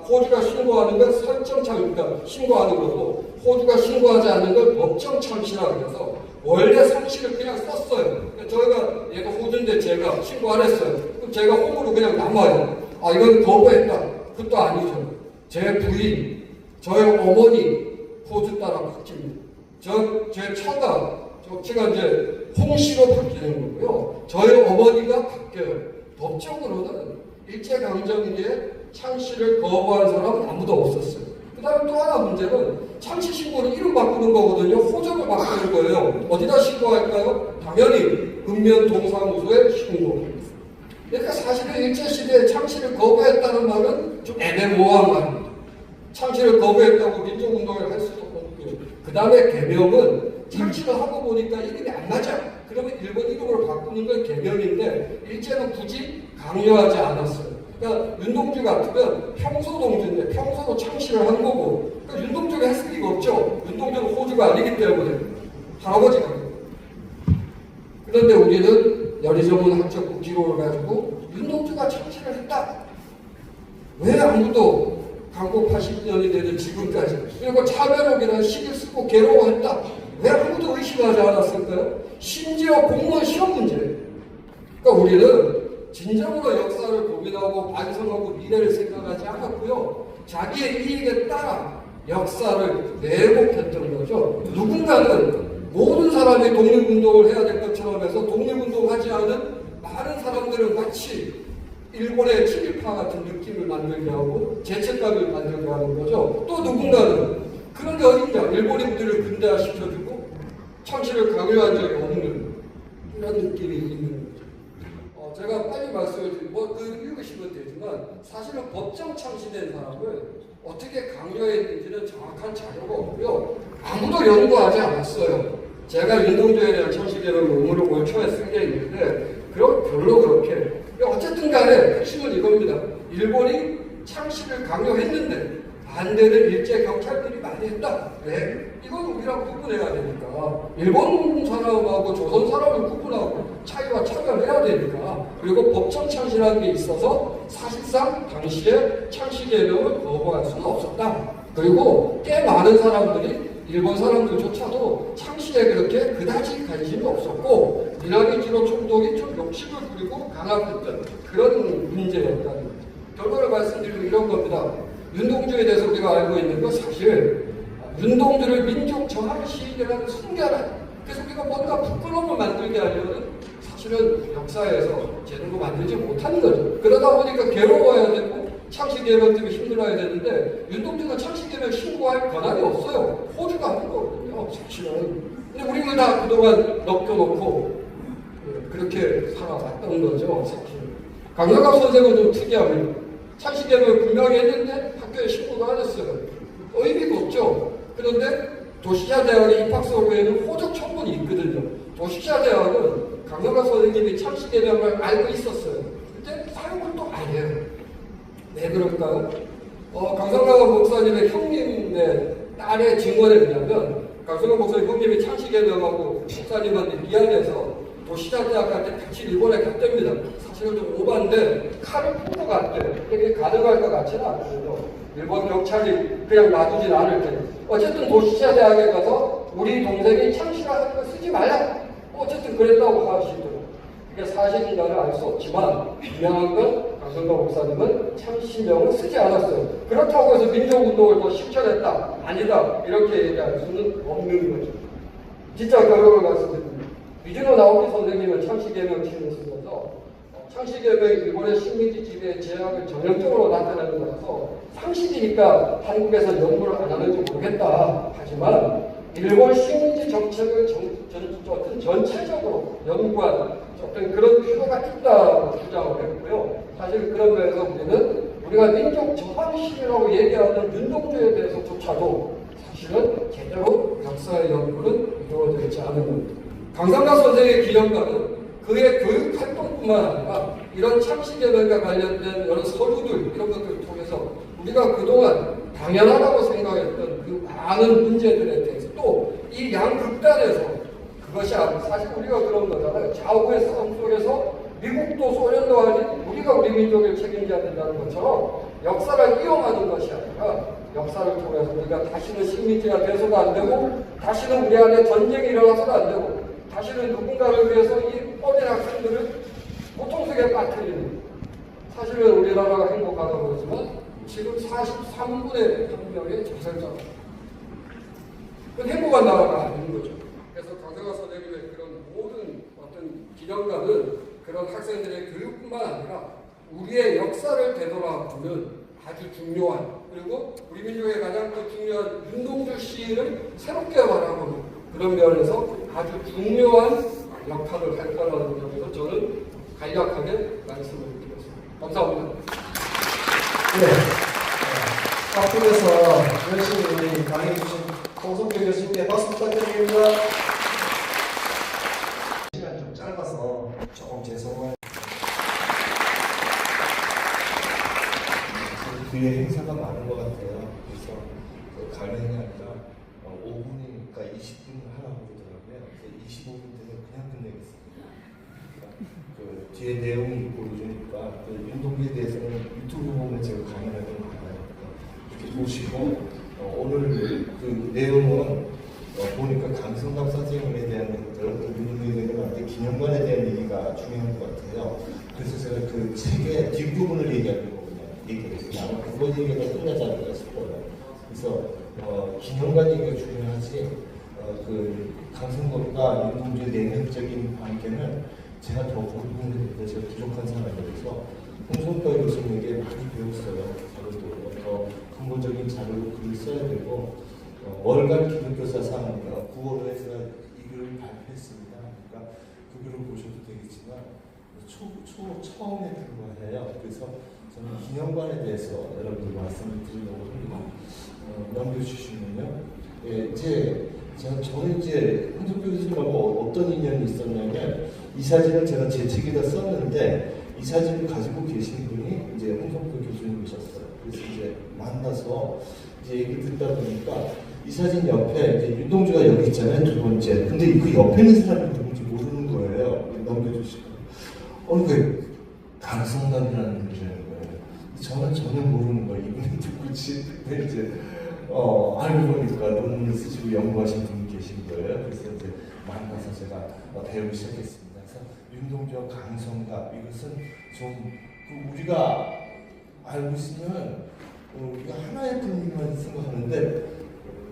호주가 신고하는 건 설정창이니까 신고하는 거고, 호주가 신고하지 않는 걸 법정창씨라고 해서 원래 상씨를 그냥 썼어요. 저희가 얘가 호주인데 제가 신고 안 했어요. 그럼 제가 홈으로 그냥 남아요. 이건 거부했다. 그것도 아니죠. 제 부인, 저의 어머니 호주 따라 바뀝니다. 제 처가 이제 홍씨로 바뀌는 거고요. 저희 어머니가 바뀌어요. 법적으로는 일제강점기에 창씨를 거부한 사람은 아무도 없었어요. 그 다음에 또 하나 문제는 창씨 신고는 이름 바꾸는 거거든요. 호적을 바꾸는 거예요. 어디다 신고할까요? 당연히 읍면 동사무소에 신고합니다. 그러니까 사실은 일제시대에 창씨를 거부했다는 말은 좀 애매모호한 말입니다. 창씨를 거부했다고 민족운동을 할 수도 없고요. 그 다음에 개명은 창시를 하고 보니까 이름이 안 맞아. 그러면 일본 이름으로 바꾸는 건 개명인데 일제는 굳이 강요하지 않았어요. 그러니까 윤동주 같으면 평소 동주인데 평소로 창시를 한 거고, 그러니까 윤동주가 했을 리가 없죠. 윤동주는 호주가 아니기 때문에 할아버지가. 그런데 우리는 여리저문 학적 기록을 가지고 윤동주가 창시를 했다. 왜 아무도 강고 80년이 되는 지금까지 그리고 차별옥이라는 시를 쓰고 괴로워했다. 왜 아무도 의심하지 않았을까요? 심지어 공무원 시험 문제. 그러니까 우리는 진정으로 역사를 고민하고 반성하고 미래를 생각하지 않았고요. 자기의 이익에 따라 역사를 왜곡했던 거죠. 누군가는 모든 사람이 독립운동을 해야 될 것처럼 해서 독립운동하지 않은 많은 사람들은 마치 일본의 친일파 같은 느낌을 만들게 하고 죄책감을 만들게 하는 거죠. 또 누군가는 그런 게 어딨냐. 일본이 우리를 근대화시켜주고 창시를 강요한 적이 없는 이런 느낌이 있는 거죠. 제가 빨리 말씀을 드리면 읽으시면 되지만 사실은 법정 창시된 사람을 어떻게 강요했는지는 정확한 자료가 없고요. 아무도 연구하지 않았어요. 제가 윤동주에 대한 창시개론 논문을 올 초에 쓴 게 있는데 별로 그렇게 어쨌든 간에 핵심은 이겁니다. 일본이 창시를 강요했는데 반대를 일제 경찰들이 많이 했다. 왜? 이건 우리랑 구분해야 되니까. 일본 사람하고 조선 사람을 구분하고 차이와 차별해야 되니까. 그리고 법정 창시라는 게 있어서 사실상 당시에 창시 개명을 거부할 수는 없었다. 그리고 꽤 많은 사람들이 일본 사람들조차도 창시에 그렇게 그다지 관심이 없었고 미나미지로 총독이 좀 욕심을 부리고 강압했던 그런 문제였다는 거죠. 결과를 말씀드리면 이런 겁니다. 윤동주에 대해서 우리가 알고 있는 건 사실 윤동주를 민족 저항 시인이라는 순결한, 그래서 우리가 뭔가 부끄러움을 만들게 하려는 사실은 역사에서 제대로 만들지 못하는 거죠. 그러다 보니까 괴로워야 되고 창시개명 때문에 힘들어야 되는데 윤동주는 창시개명 신고할 권한이 없어요. 호주가 하는 거거든요. 사실은. 근데 우리는 다 그동안 넘겨놓고 그렇게 살아왔던 거죠. 사실. 강영갑 선생은 좀 특이합니다. 창시개명을 분명히 했는데 학교에 신고도 안 했어요. 의미가 없죠. 그런데 도시자대학의 입학서류에는 호적 청문이 있거든요. 도시자대학은 강영갑 선생님이 창시개명을 알고 있었어요. 근데 사용을 또 안 해요. 왜 그럴까요? 강성남 목사님의 형님의 딸의 증언에 의하면 강성남 목사님 형님이 창시개명하고 목사님한테 미안해서 도시자대학한테 같이 일본에 갔답니다. 사실은 좀 오반데 칼을 풀고 갔대. 이게 가능할 것 같지는 않거든요. 일본 경찰이 그냥 놔두진 않을 텐데. 어쨌든 도시자대학에 가서 우리 동생이 창시라는 걸 쓰지 말라. 어쨌든 그랬다고 하시더라고요. 이게 사실인가를 알 수 없지만 분명한 건 강성남 목사님은 창시명을 쓰지 않았어요. 그렇다고 해서 민족운동을 더 실천했다. 아니다. 이렇게 얘기할 수는 없는 거죠. 진짜 결론을 말씀드립니다. 위준호 나오키 선생님은 창시개명치를 쓰면서 창시개명이 일본의 식민지 지배의 제약을 전형적으로 나타내는 거라서 상식이니까 한국에서 연구를 안 하는지 모르겠다. 하지만 일본 식민지 정책을 전체적으로 연구한 어떤 그런 필요가 있다고 주장을 했고요. 사실 그런 면에서 우리가 민족 저항시이라고 얘기하는 윤동주에 대해서조차도 사실은 제대로 역사의 연구는 이루어지지 않은 겁니다. 강상락 선생의 기념관은 그의 교육 활동뿐만 아니라 이런 창시개명과 관련된 여러 서류들 이런 것들을 통해서 우리가 그동안 당연하다고 생각했던 그 많은 문제들에 대해서 또 이 양극단에서 그것이 사실 우리가 그런 거잖아요. 좌우의 싸움 속에서 미국도 소련도 아닌 우리가 우리 민족을 책임져야 된다는 것처럼 역사를 이용하는 것이 아니라 역사를 통해서 우리가 다시는 식민지가 돼서도 안 되고 다시는 우리 안에 전쟁이 일어나서도 안 되고 다시는 누군가를 위해서 이 어린 학생들을 고통 속에 빠뜨리는, 사실은 우리나라가 행복하다고 그러지만 지금 43분의 1명의 자살자. 그건 행복한 나라가 아닌 거죠. 그래서 강성학 선생님의 그런 모든 어떤 기념관은 그런 학생들의 교육뿐만 아니라 우리의 역사를 되돌아보는 아주 중요한, 그리고 우리 민족의 가장 또 중요한 윤동주 시인을 새롭게 바라보는 그런 면에서 아주 중요한 역할을 할 거라는 점에서 저는 간략하게 말씀을 드렸습니다. 감사합니다. 네. 학교에서 열심히 강의해 주신 홍성표 교수님께 박수 부탁드립니다. 시간 좀 짧아서 조금 죄송한 뒤에 행사가 많은 것 같아요. 그래서 가능이 아니라 5분이니까 20분 하라고 그러더라고요. 그래서 25분 되면 그냥 끝내겠습니다. 그 뒤에 내용이 있고 이러니까 그 윤동주에 대해서는 유튜브 보면 제가 강연할 게 많아요. 이렇게 보시고 오늘 그 내용은 보니까 강성남 선생님에 대한 것들, 윤동주님한테 기념관에 대한 얘기가 중요한 것 같아요. 그래서 제가 그 책의 뒷부분을 얘기하려고 얘기했습니다. 아마 그거 얘기가 끝나지 않을까 싶어요. 그래서 기념관 얘기가 중요하지 그 강성범과 윤동주의 내면적인 관계는 제가 더 공부했는데 제가 부족한 사람이라서 홍성표 교수님에게 많이 배웠어요. 자료도 더 근본적인 자료로 글을 써야 되고 월간 기독교사상 9월에 제가 이 글을 발표했습니다. 그러니까 그 글을 보셔도 되겠지만 처음에 불과해요. 그래서 저는 기념관에 대해서 여러분들 말씀을 드리려고 합니다. 넘겨주시면요. 예, 저는 이제 홍성표 교수님하고 어떤 인연이 있었냐면 이 사진을 제가 제 책에다 썼는데 이 사진을 가지고 계신 분이 이제 홍성표 교수님이셨어요. 그래서 이제 만나서 이제 얘기 듣다 보니까 이 사진 옆에 이제 윤동주가 여기 있잖아요. 두 번째. 근데 그 옆에 있는 사람이 누군지 모르는 거예요. 넘겨주시고. 그 강성남이라는 분이라는 거예요. 저는 전혀 모르는 거예요. 이분이 누구지? 근데 이제 알고 보니까 논문을 쓰시고 연구하신 분이 계신 거예요. 그래서 이제 만나서 제가 배우기 시작했습니다. 그래서 윤동주와 강성남 이것은 좀 우리가 알고 있으면 우리가 하나의 분만 생각하는데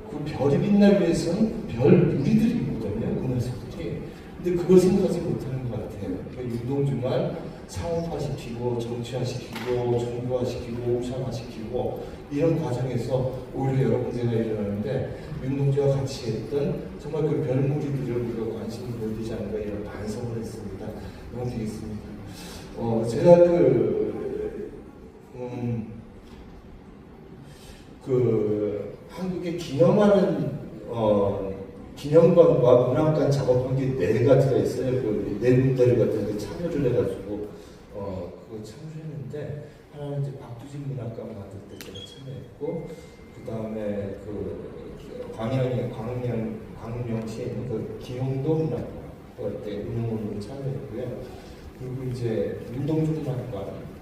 그 별이 빛나기 위해서는 별 우리들이거든요. 은하수들이. 근데 그걸 생각하지 못하는 것 같아요. 그러니까 윤동주만 상업화시키고 정치화시키고 종교화시키고 옥상화시키고 이런 과정에서 오히려 여러 문제가 일어나는데 윤동주와 같이 했던 정말 그 별무리들을 우리가 관심을 보여야 되지 않을까 이런 반성을 했습니다. 너무 되겠습니다. 제가 한국에 기념하는 기념관과 문학관 작업한 게 4가지가 있어요. 그 4군데를 같은 참여를 해가지고 그거 참여했는데 하나는 이제 박두진 문학관 만들 때 제가 참여했고 그 다음에 광명시에 있는 그 기용도 문학관 그때 운영으로 참여했고요. 그리고 이제 윤동주 문학관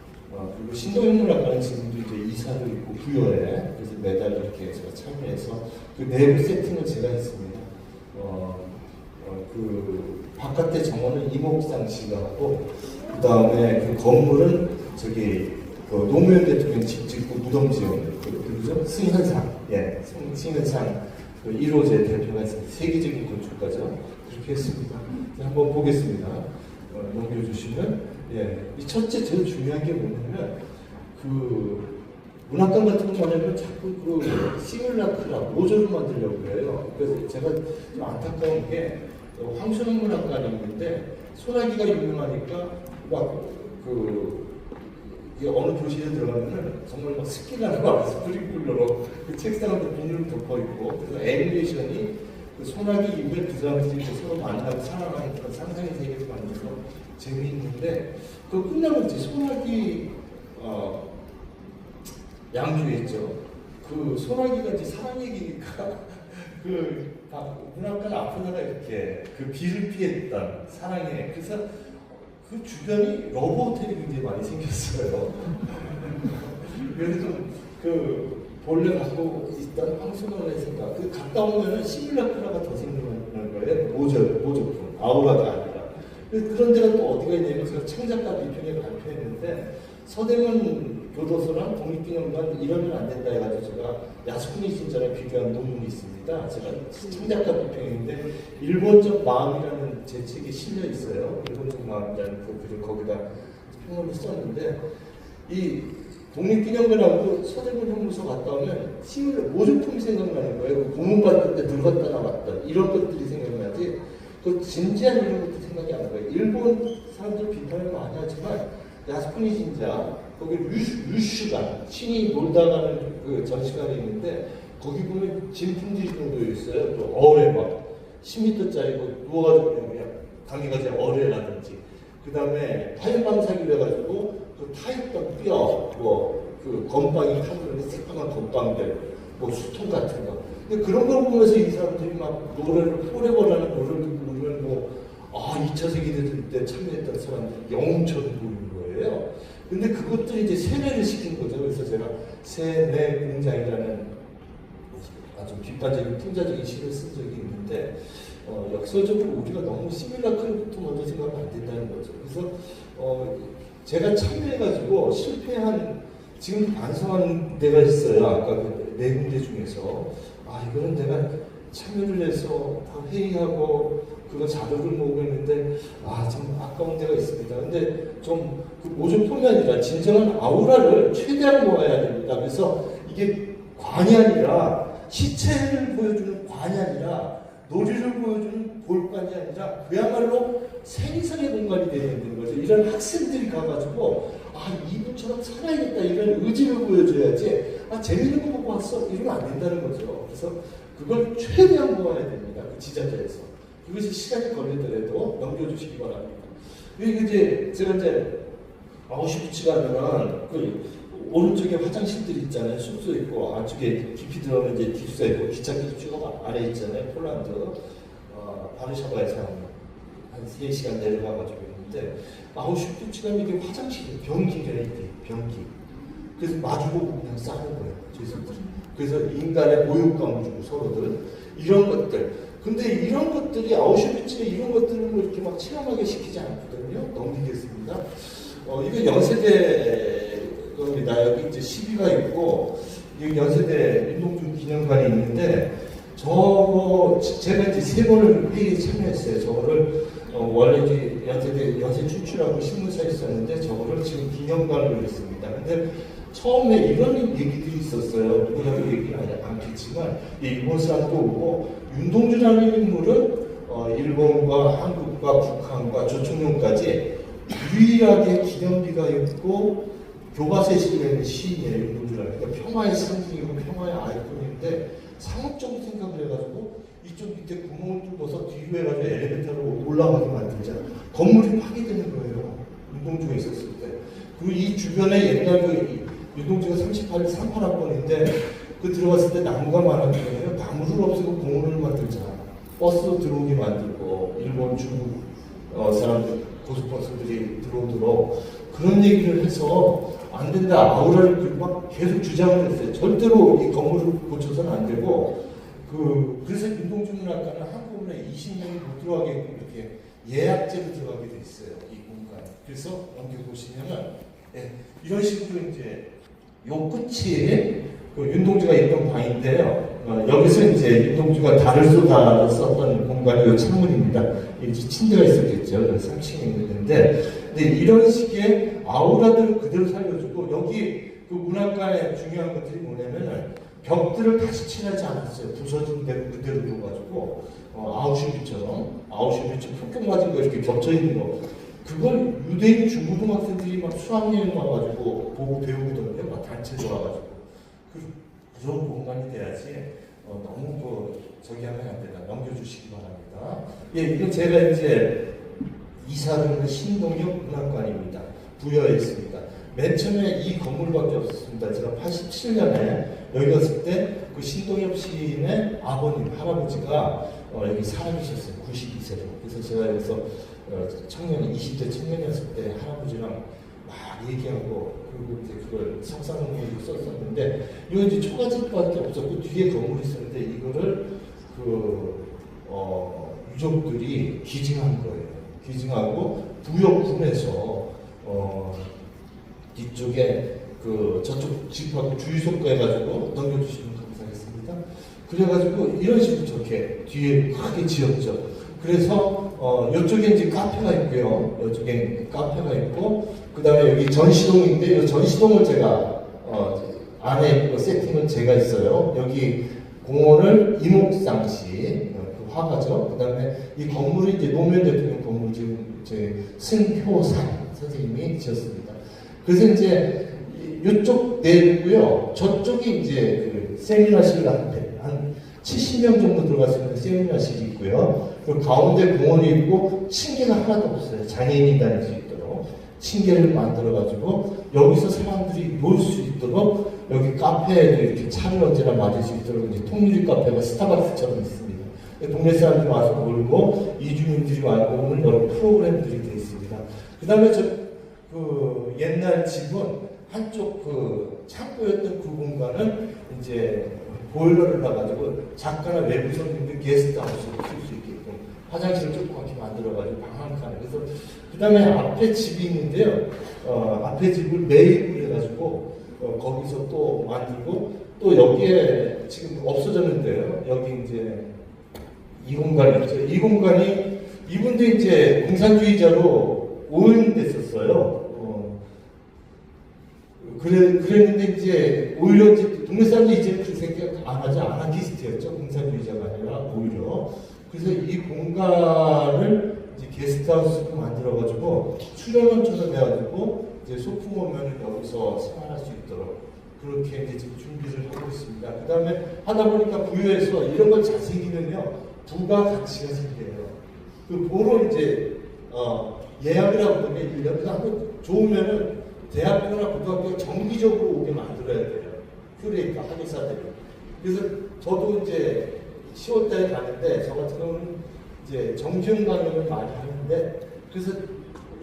그리고 신도영 문학관은 지금도 이제 이사도 있고 부여에 그래서 매달 이렇게 제가 참여해서 그 내부 세팅을 제가 했습니다. 그 바깥에 정원은 이목상 씨가 하고 그 다음에 그 건물은 그 노무현 대통령 집 짓고 무덤 지은 그죠? 승현상 승현상 1호제 대표가 있습니다. 세계적인 건축가죠. 그렇게 했습니다. 한번 보겠습니다. 넘겨주시면 이 첫째 제일 중요한 게 뭐냐면 그 문학관 같은 거 하려면 자꾸 그 시뮬라크라 모조를 만들려고 그래요. 그래서 제가 좀 안타까운 게 황순원 문학관이 있는데 소나기가 유명하니까 이게 어느 교실에 들어가면은 정말 막 습기가 나고 스프링클러로 그 책상에도 비닐을 덮어 있고 그래서 애니메이션이 그 소나기 이후에 그 사람들이 서로 만나고 사랑하는 그런 상상의 세계를 만들어서 재미있는데 그거 끝나고 이제 소나기 양주했죠. 그 소나기가 이제 사랑 얘기니까 문학관 앞에다가 이렇게 그 비를 피했던 사랑에 그래서 그 주변이 러브 호텔이 굉장히 많이 생겼어요. 그래서 좀 본래 갖고 있던 황순원의 생각 갔다 오면은 시뮬라크라가 더 생기는 거예요. 모조품 아우라가 아니라. 그런 데가 또 어디가 있냐면 제가 창작가 비평에 발표했는데 서대문 교도소랑 독립기념관 이러면 안 된다 해가지고 제가 야스쿠니 신전에 비교한 논문이 있습니다. 제가 창작가 비평인데 일본적 마음이라는 제 책에 실려 있어요. 일본적 마음이라는 그 글을 거기다 평론을 썼는데 이 독립기념관하고 서대문 형무소 갔다 오면 모조품이 생각나는 거예요. 고문받을 때 들어갔다 나왔던 이런 것들이 생각나지 그 진지한 이런 것도 생각이 안 나요. 일본 사람들 비판을 많이 하지만 야스쿠니 신자 거기 루슈가 신이 놀다 가는 그 전시관이 있는데 거기 보면 진품들이 정도 있어요. 또 어뢰 막 10m짜리 누워가지고 그냥 강의가지 어뢰라든지 그 다음에 화염방사기를 해가지고 그 타있던 뼈, 그 건빵이 타고 있는 새까만 건빵들, 수통 같은 거. 근데 그런 걸 보면서 이 사람들이 막 노래를 포레버라는 노래를 부르면 2차 세계대전 때 참여했던 사람들이 영웅처럼 보이는 거예요. 근데 그것들이 이제 세뇌를 시킨 거죠. 그래서 제가 세뇌 공장이라는 아주 비판적인 풍자적인 시를 쓴 적이 있는데 역설적으로 우리가 너무 시밀라크부터 먼저 생각하면 안 된다는 거죠. 그래서 제가 참여해가지고 실패한 지금 반성하는 데가 있어요. 아까 그 네 군데 중에서 이거는 내가 참여를 해서 다 회의하고 그거 자료를 모으고 했는데 좀 아까운 데가 있습니다. 근데 좀 그 모조품이 아니라 진정한 아우라를 최대한 모아야 됩니다. 그래서 이게 관이 아니라 시체를 보여주는 관이 아니라 놀이를 보여주는 볼관이 아니라 그야말로 생이상의 공간이 되어야 되는 거죠. 이런 학생들이 가가지고 이분처럼 살아야겠다 이런 의지를 보여줘야지 재밌는 거 보고 왔어 이러면 안 된다는 거죠. 그래서 그걸 최대한 모아야 됩니다. 그 지자체에서. 그것이 시간이 걸리더라도 넘겨주시기 바랍니다. 그리고 이제 제가 이제 아우슈비츠 가면은 그 오른쪽에 화장실들이 있잖아요. 숙소 있고 안쪽에 깊이 들어가면 이제 기숙사 있고 기찻길 쭉 아래 있잖아요. 폴란드 바르샤바에서 한 3시간 내려가가지고 있는데 아우슈비츠 가면 이게 화장실이 변기가 있대. 변기. 그래서 마주보고 그냥 싸는 거예요. 죄송합니다. 그래서 인간의 모욕감을 주고 서로들 이런 것들. 근데 이런 것들이 아우슈비츠에 이런 것들을 뭐 이렇게 막 체험하게 시키지 않거든요. 넘기겠습니다. 이거 연세대 겁니다. 여기 이제 시비가 있고 여기 연세대 윤동주 기념관이 있는데 저거 제가 이제 3번을 회의에 참여했어요. 저거를 원래 이제 연세대 연세 출출하고 신문사에 있었는데 저거를 지금 기념관으로 했습니다. 근데 처음에 이런 얘기들이 있었어요. 누구라도 얘기를 않겠지만 일본 사람도 오고 윤동주라는 인물은 일본과 한국과 북한과 조총련까지 유일하게 기념비가 있고 교과서에 실려있는 시인이에요. 윤동주라는. 그러니까 평화의 상징이고 평화의 아이콘인데 상업적으로 생각을 해가지고 이쪽 밑에 구멍을 뚫어서 뒤로 해가지고 엘리베이터로 올라가게 만들자. 건물이 파괴되는 거예요. 윤동주가 있었을 때. 그리고 이 주변에 옛날 윤동주가 38학번인데 그 들어갔을 때 나무가 많았거든요. 나무를 없애고 공원을 만들자. 버스 들어오게 만들고 일본 중국 사람들 고속버스들이 들어오도록 그런 얘기를 해서 안 된다. 아우라를 막 계속 주장을 했어요. 절대로 이 건물을 고쳐서는 안 되고 그래서 윤동주문학과는 한꺼번에 20명이 못 들어가게끔 이렇게 예약제로 들어가게 돼 있어요. 이 공간. 그래서 넘겨보시면은 이런 식으로 이제 요 끝이 그 윤동주가 있던 방인데요. 여기서 이제 윤동주가 달을 쏟아 썼던 공간이 요 창문입니다. 이제 침대가 있었겠죠. 3층에 있는데, 근데 이런 식의 아우라들을 그대로 살려주고 여기 그 문학관의 중요한 것들이 뭐냐면은 벽들을 다시 칠하지 않았어요. 부서진 대로 그대로 둬가지고 아우슈비츠 폭격 맞은 거 이렇게 겹쳐 있는 거. 그걸 유대인 중고등학생들이 막 수학여행 와가지고 보고 배우거든요. 막 단체로 와가지고. 그런 공간이 돼야지 너무 저기 하면 안 된다. 넘겨주시기 바랍니다. 이건 제가 이제 이사를 한 신동엽 문학관입니다. 부여에 있습니다. 맨 처음에 이 건물밖에 없었습니다. 제가 87년에 여기 갔을 때 그 신동엽 시인의 아버님, 할아버지가 여기 살아계셨어요. 92세로. 그래서 제가 여기서 청년, 20대 청년이었을 때 할아버지랑 막 얘기하고 그리고 이제 그걸 석상으로 썼었는데 이거 이제 초가집밖에 없었고 뒤에 건물이 있었는데 이거를 유족들이 기증한 거예요. 기증하고 부여군에서 뒤쪽에 저쪽 집하고 주유소가 해가지고 넘겨주시면 감사하겠습니다. 그래가지고 이런 식으로 저렇게 뒤에 크게 지었죠. 그래서 이쪽에 이제 카페가 있고요. 이쪽에 카페가 있고 그 다음에 여기 전시동인데 이 전시동을 제가 안에 세팅은 제가 있어요. 여기 공원을 이목상 씨 그 화가죠. 그 다음에 이 건물이 이제 노무현 대통령 건물 지금 제 승효산 선생님이 지었습니다. 그래서 이제 이쪽 내고요. 저쪽이 이제 그 세미나실 한 70명 정도 들어갈 수 있는 세미나실이 있고요. 그리고 가운데 공원이 있고 층계가 하나도 없어요. 장애인이 다닐 수 있도록 층계를 만들어가지고 여기서 사람들이 놀 수 있도록 여기 카페에도 이렇게 차를 언제나 맞을 수 있도록 이제 통유리 카페가 스타벅스처럼 있습니다. 동네 사람들이 와서 놀고 이주민들이 와서 오는 여러 프로그램들이 되어 있습니다. 그 다음에 그 옛날 집은 한쪽 그 창고였던 그 공간은 이제 보일러를 놔가지고 작가나 외부 손님들 게스트하우스로 쓸 수 있게끔 화장실을 조그맣게 만들어가지고 방 한 칸에. 그래서 그 다음에 앞에 집이 있는데요. 앞에 집을 매입을 해가지고 거기서 또 만들고 또 여기에 지금 없어졌는데요. 여기 이제 이 공간이 있죠. 이 공간이 이분도 이제 공산주의자로 오인됐었어요. 그랬는데 이제 오히려 이제 동네 사람들이 이제 그 생각 안 하죠. 아나키스트였죠. 공산주의자가 아니라 오히려. 그래서 이 공간을 이제 게스트하우스로 만들어가지고 수련원처럼 해가지고 이제 소풍 오면은 여기서 생활할 수 있도록 그렇게 이제 지금 준비를 하고 있습니다. 그 다음에 하다 보니까 부여에서 이런 걸 잘 생기면요. 부가 가치가 생겨요. 그 보러 이제 예약을 하고 보면 1년 한번 좋으면은 대학교나 고등학교 정기적으로 오게 만들어야 돼요. 큐레이터 학예사들이. 그래서 저도 이제 10월달에 가는데 저 같은 경우는 이제 정지훈 강연을 많이 하는데 그래서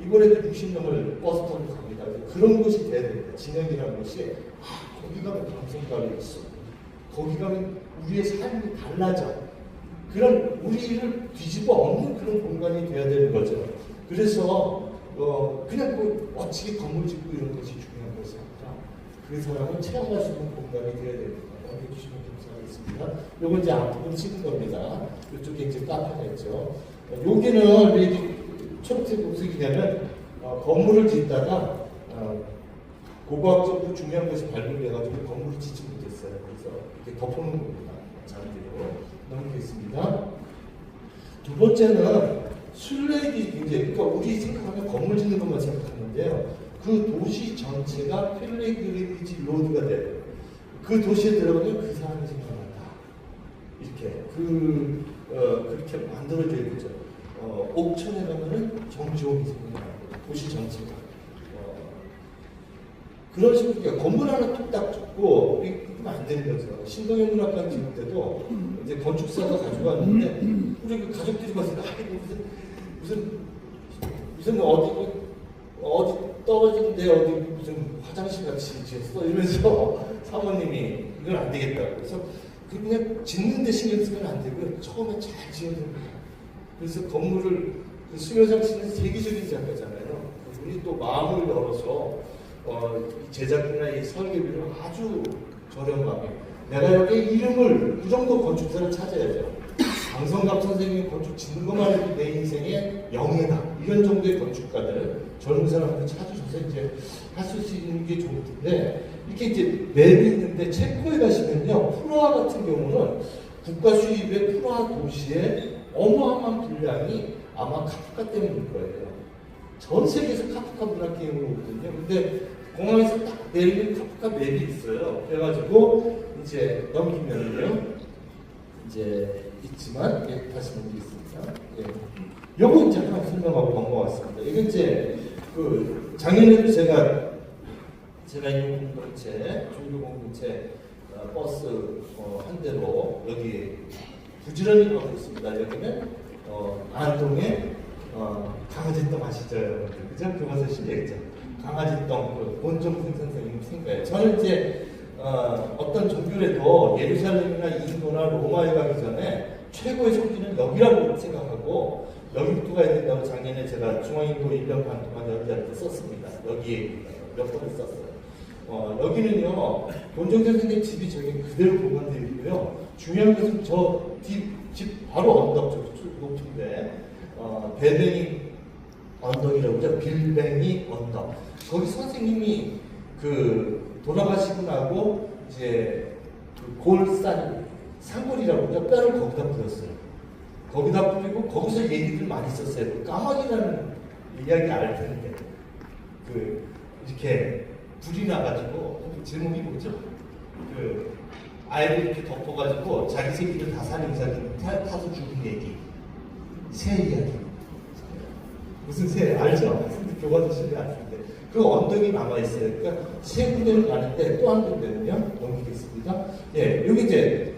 이번에도 60명을 버스 타고 갑니다. 그런 것이 돼야 됩니다. 진행이라는 것이 거기 가면 방송가이 있어. 거기 가면 우리의 삶이 달라져. 그런 우리를 뒤집어 엎는 그런 공간이 돼야 되는 거죠. 그래서 그냥 뭐 멋지게 건물 짓고 이런 것이 중요한 것이 아니라 그 사람을 체험할 수 있는 공간이 돼야 됩니다. 해주시면 감사하겠습니다. 요거 이제 앞부분 찍은 겁니다. 이쪽에 이제 카페가 있죠. 여기는 왜 이렇게 초록색 녹색이냐면 건물을 짓다가 고고학적으로 중요한 것이 발견돼가지고 건물을 짓지 못했어요. 그래서 이렇게 덮어놓은 겁니다. 자리로 넘기겠습니다. 두 번째는 순례길이 굉장히, 그러니까 우리 생각하면 건물 짓는 것만 생각하는데요. 그 도시 전체가 필리그리미지 로드가 돼요. 그 도시에 들어가면 그 사람이 생각난다. 이렇게 그렇게 만들어져야 되죠. 옥천에 가면은 정지용이 생각나고 도시 전체가 그런 식으로 그러니까 건물 하나 뚝딱 짓고 이러면 안 되는 거죠. 신동현 문학관 지을 때도 이제 건축사가 가져갔는데 우리 그 가족들이 봤을 때 무슨 어디 떨어진데 어디 무슨 화장실 같이 지었어 이러면서 사모님이 이건 안 되겠다. 그래서 그냥 짓는데 신경 쓰면 안 되고 처음에 잘 지어야 됩니다. 그래서 건물을 수요상 씨는 세계적인 작가잖아요. 우리 또 마음을 열어서 이 제작비나 이 설계비를 아주 저렴하게 내가 여기 이름을 그 정도 건축사를 찾아야죠. 강성갑 선생님이 건축 짓는 것만 해도 내 인생의 영예다. 이런 정도의 건축가들 젊은 사람들 찾으셔서 이제 하실 수 있는 게 좋은데 이렇게 이제 맵이 있는데 체코에 가시면요. 프라하 같은 경우는 국가 수입의 프라하 도시의 어마어마한 분량이 아마 카프카 때문일 거예요. 전 세계에서 카프카 문학 게임으로 오거든요. 근데 공항에서 딱 내리면 카프카 맵이 있어요. 그래가지고 이제 넘기면요. 이제 있지만 다시 넘기겠습니다. 요거 이제 하나 설명하고 넘어갔습니다. 이게 이제 그 작년에도 제가 있는 공동체 종교 공동체 버스 한 대로 여기 부지런히 가고 있습니다. 여기는 안동에 강아지똥 아시죠, 여러분들? 그죠? 그것을 실례했죠. 강아지똥 그 본정승 선생님 생가에 저는 이제 어떤 종교라도 예루살렘이나 인도나 로마에 가기 전에 최고의 성지는 여기라고 생각하고 여기부터 가야 된다고 작년에 제가 중앙인도 1년 반 동안 여기한테 썼습니다. 여기 몇 번을 썼어요. 여기는요 본정승 선생님 집이 저기 그대로 보관되어 있고요. 중요한 것은 저 집 바로 언덕 저 높은데 벨뱅이 언덕이라고 하죠. 빌뱅이 언덕. 거기 선생님이 그 돌아가시고 나고 이제 그 골산 산골이라고 하죠. 뼈를 거기다 뿌렸어요. 거기다 뿌리고 거기서 얘기들 많이 썼어요. 까마귀라는 이야기 알 텐데 그 이렇게 불이 나가지고 제목이 뭐죠? 그 아이를 이렇게 덮어가지고 자기 새끼를 다 살린 사람 타서 죽은 얘기. 새 이야기. 무슨 새 알죠? 교과서 실이 알 텐데 그 언덕이 남아있어요. 그러니까 세 군데를 가는데 또 한 군데는요. 넘기겠습니다. 예, 여기 이제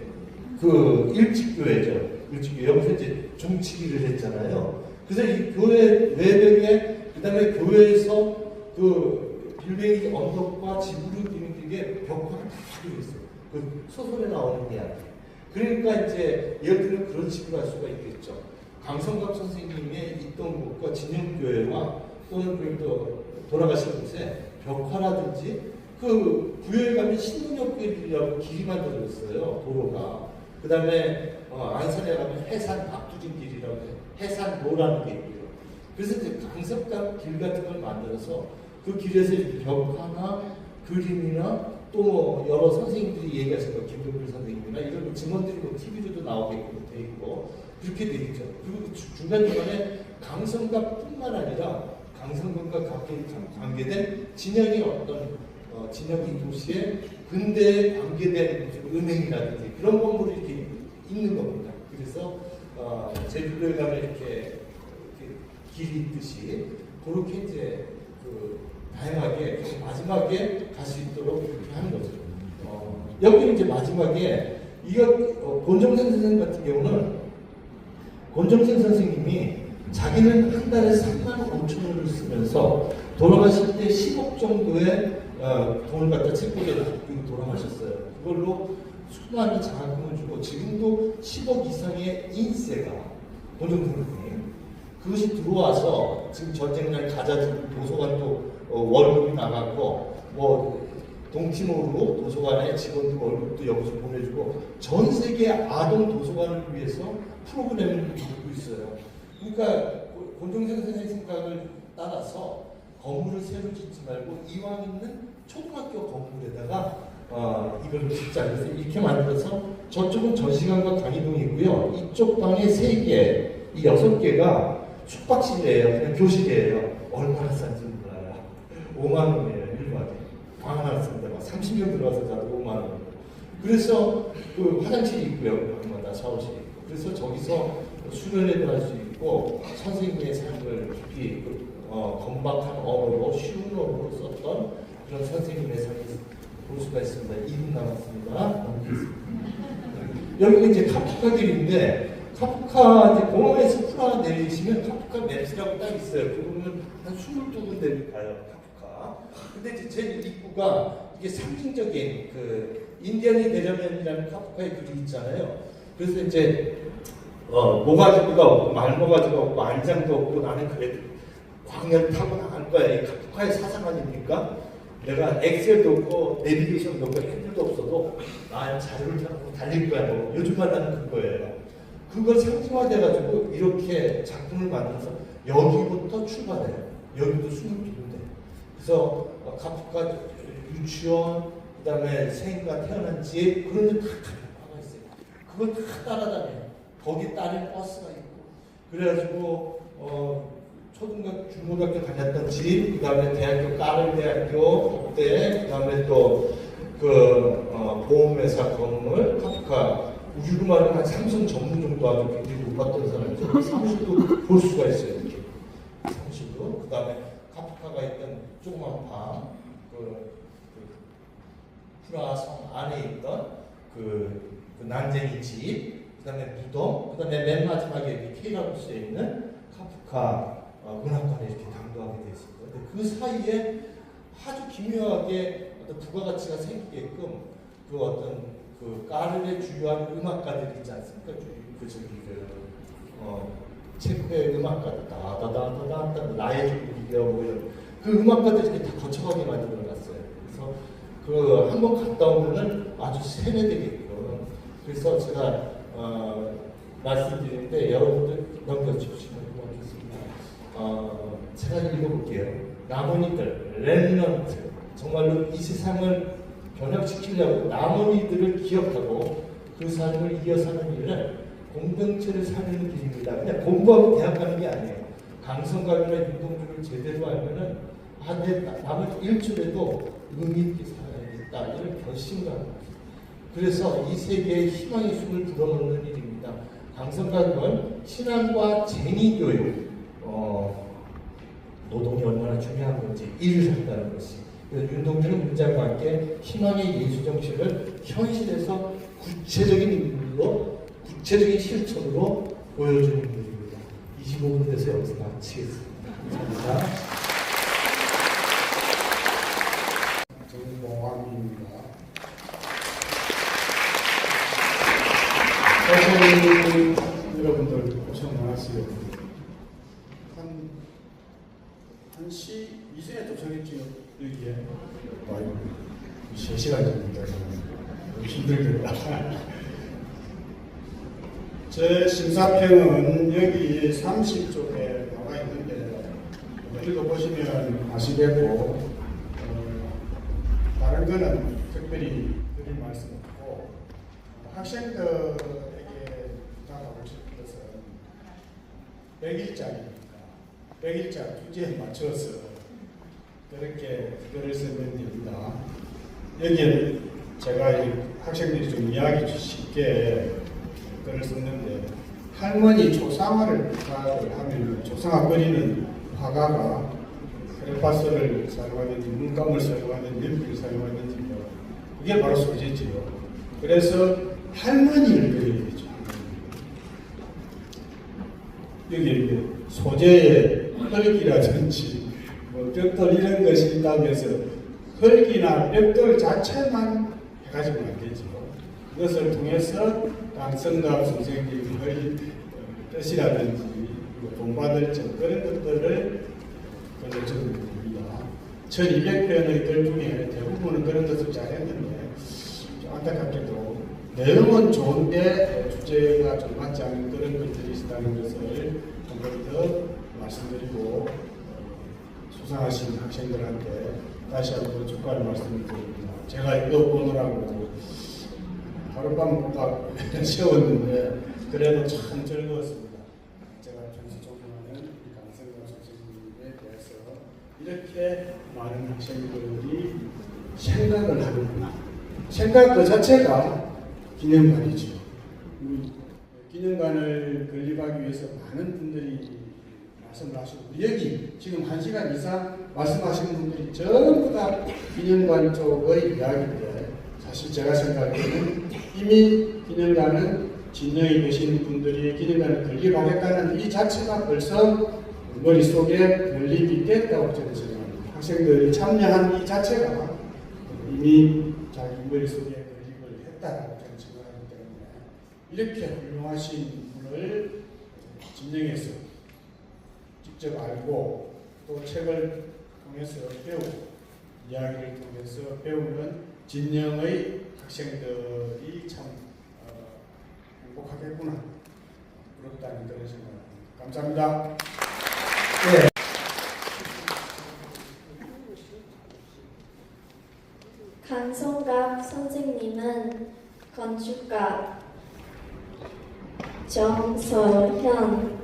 그 일찍교회죠. 일찍교회 여기서 이제 종치기를 했잖아요. 그래서 이 교회 외벽에 그다음에 교회에서 그 빌뱅이 언덕과 지구를 이루게 벽화가 다 되어 있어요. 그 소설에 나오는 이야기. 그러니까 이제 예를 들면 그런 식으로 할 수가 있겠죠. 강성갑 선생님의 있던 곳과 진영교회와 또는 그래도 돌아가신 곳에 벽화라든지 그 부여에 가면 신문역길이라고 길이 만들어졌어요. 도로가. 그 다음에 안산에 가면 해산 압두진 길이라고 해요. 해산로라는 게 있고요. 그래서 이제 강석갑 길 같은 걸 만들어서 그 길에서 벽화나 그림이나 또 뭐 여러 선생님들이 얘기하신 거 김동필 선생님이나 이런 증언들이 뭐 TV로도 나오게끔 돼 있고 그렇게 돼 있죠. 그리고 중간중간에 강성갑뿐만 아니라 강성갑과 관계된 진영의 어떤 진영이 도시의 근대에 관계된 은행이라든지 그런 건물이 이렇게 있는 겁니다. 그래서 제주도에 가면 이렇게 길이 있듯이 그렇게 이제 다양하게 마지막에 갈 수 있도록 그렇게 하는 거죠. 여기 이제 마지막에 이거 권정생 선생님 같은 경우는 권정생 선생님이 자기는 한 달에 3만 5천 원을 쓰면서 돌아가실 때 10억 정도의 돈을 갖다 책꽂이에 놔두고 돌아가셨어요. 그걸로 수많은 장학금을 주고 지금도 10억 이상의 인세가 권정생 선생님 그것이 들어와서 지금 전쟁날 가자지고 도서관도 월급이 나가고 뭐 동티모르로 도서관의 직원들 월급도 여기서 보내주고 전 세계 아동 도서관을 위해서 프로그램을 갖고 있어요. 그러니까 권정생 선생님 생각을 따라서 건물을 새로 짓지 말고 이왕 있는 초등학교 건물에다가 이걸 짓자 그래서 이렇게 만들어서 저쪽은 전시관과 강의동이고요. 이쪽 방에 3개, 이 6개가 숙박실이에요. 그냥 교실이에요. 얼마나 싼지 몰라요. 5만 원이에요. 1박에. 방 하나 쓰는데 막 30명 들어가서 자도 5만 원. 그래서 그 화장실이 있고요. 방마다 샤워실이 있고. 그래서 저기서 수련회도 할 수 있고 선생님의 삶을 깊이 건박한 언어로 쉬운 언어로 썼던 그런 선생님의 삶을 볼 수가 있습니다. 2분 남았습니다. 여기가 이제 카프카 길인데 카프카 이제 공항에서 프라하 내리시면 카프카 맵스라고 딱 있어요. 그러면 한 22군데를 가요. 카프카. 근데 이제 제 입구가 이게 상징적인 그 인디언이 내려면이라는 카프카의 글이 있잖아요. 그래서 이제 모가지가 없고 말모가지가 없고 안장도 없고 나는 그래도 광야를 타고 나갈 거야. 이 카프카의 사상 아닙니까? 내가 엑셀도 없고 내비게이션도 없고 핸들도 없어도 나 자유를 타고 달릴 거야. 뭐 요즘 말하는 그거예요. 그걸 상징화돼가지고 이렇게 작품을 만들어서 여기부터 출발해요. 여기도 22군데. 그래서 카프카 유치원, 그 다음에 생인가 태어난 집 그런 데 다 가가 있어요. 그걸 다 따라다녀요. 거기 딸린 버스가 있고. 그래가지고 초등학교, 중고등학교 다녔던 집, 그 다음에 대학교 까를대학교 때, 그 다음에 또 보험회사 건물, 카프카 우리로 말하면 한 삼성 전문 정도 아주 굉장히 높았던 사람이죠. 사무실도 볼 수가 있어요. 이렇게 사무실도. 그 다음에 카프카가 있던 조그만 방, 프라하 성 안에 있던 그 난쟁이 집, 그 다음에 무덤, 그 다음에 맨 마지막에 케이라루스에 있는 카프카 문학관에 이렇게 당도하게 되어 있습니다. 근데 그 사이에 아주 기묘하게 어떤 부가가치가 생기게끔 그 어떤 그 까르의 주요한 음악가들이 있지 않습니까? 체코의 음악가들 다다다다다 나의 조국이여 뭐 이런 그 음악가들이 이렇게 다 거쳐가게 만들어놨어요. 그래서 그 한번 갔다 오면은 아주 세뇌되게끔. 그래서 제가 말씀드리는데 여러분들 넘겨주시면 고맙겠습니다. 제가 읽어볼게요. 나머니들, 렘넌트, 정말로 이 세상을 변혁시키려고 나머니들을 기억하고 그 삶을 이어사는 일은 공동체를 살리는 길입니다. 그냥 공부하고 대학 가는 게 아니에요. 강성갑이나 윤동주를 제대로 알면은 나머지 일주일에도 의미 있게 살아야겠다 이런 결심감. 그래서 이 세계에 희망의 숨을 불어넣는 일입니다. 강성각은 신앙과 쟁의교육, 노동이 얼마나 중요한 건지 일을 한다는 것이. 그래서 윤동주는 문장과 함께 희망의 예수 정신을 현실에서 구체적인 인물로, 구체적인 실천으로 보여주는 인물입니다. 25분 돼서 여기서 마치겠습니다. 감사합니다. 정봉환입니다. 사실 여러분들 고생 많았어요. 한 시 이전에 도착했죠. 여기에 3시간 정도입니다. 힘들겠다. 제 심사평은 여기 30쪽에 나와 있는데 읽어보시면 아시겠고 다른 거는 특별히 드릴 말씀 없고 학생들에게 부탁하고 싶은 것은 100일짜리니까 100일짜 주제에 맞춰서 그렇게 글을 쓰면 됩니다. 여기에 제가 학생들이 좀 이해하기 쉽게 글을 썼는데 할머니 초상화를 부탁을 하면 초상화 그리는 화가가 크레파스를 사용하든지 물감을 사용하든지 연필을 사용하든지 그게 바로 소재지요. 그래서 할머니를 그려야 되죠. 여기 소재에 흙이라든지 벽돌 이런 것이 있다면서 흙이나 벽돌 자체만 해가지고는 안 되죠. 그것을 통해서 강성갑 선생님의 뜻이라든지 본받을 점 그런 것들을 걸어주는 겁니다. 1200편의 글 중에 대부분은 그런 것을 잘했는데 안타깝게도 내용은 좋은데 주제가 좀 맞지 않은 그런 것들이 있다는 것을 한 번 더 말씀드리고 수상하신 학생들한테 다시 한번 축하를 말씀드립니다. 제가 이거 보느라고 하룻밤 막 세웠는데 그래도 참 즐거웠습니다. 제가 평소 존경하는 강성갑 선생님에 대해서 이렇게 많은 학생들이 생각을 하는구나. 생각 그 자체가 기념관이죠. 기념관을 건립하기 위해서 많은 분들이 말씀을 하시고 여기 지금 1시간 이상 말씀하시는 분들이 전부 다 기념관 쪽의 이야기인데 사실 제가 생각하기에는 이미 기념관은 진영에 계신 분들이 기념관을 건립하겠다는 이 자체가 벌써 머릿속에 건립이 됐다고 저는 생각합니다. 학생들이 참여한 이 자체가 이미 자기 머릿속에 건립을 했다고 저는 생각하기 때문에 이렇게 훌륭하신 분을 진영에서 직접 알고 또 책을 통해서 배우고 이야기를 통해서 배우는 진영의 학생들이 참 행복하겠구나 부럽다는 그런 생각입니다. 감사합니다. 네. 강성갑 선생님은 건축가 정서현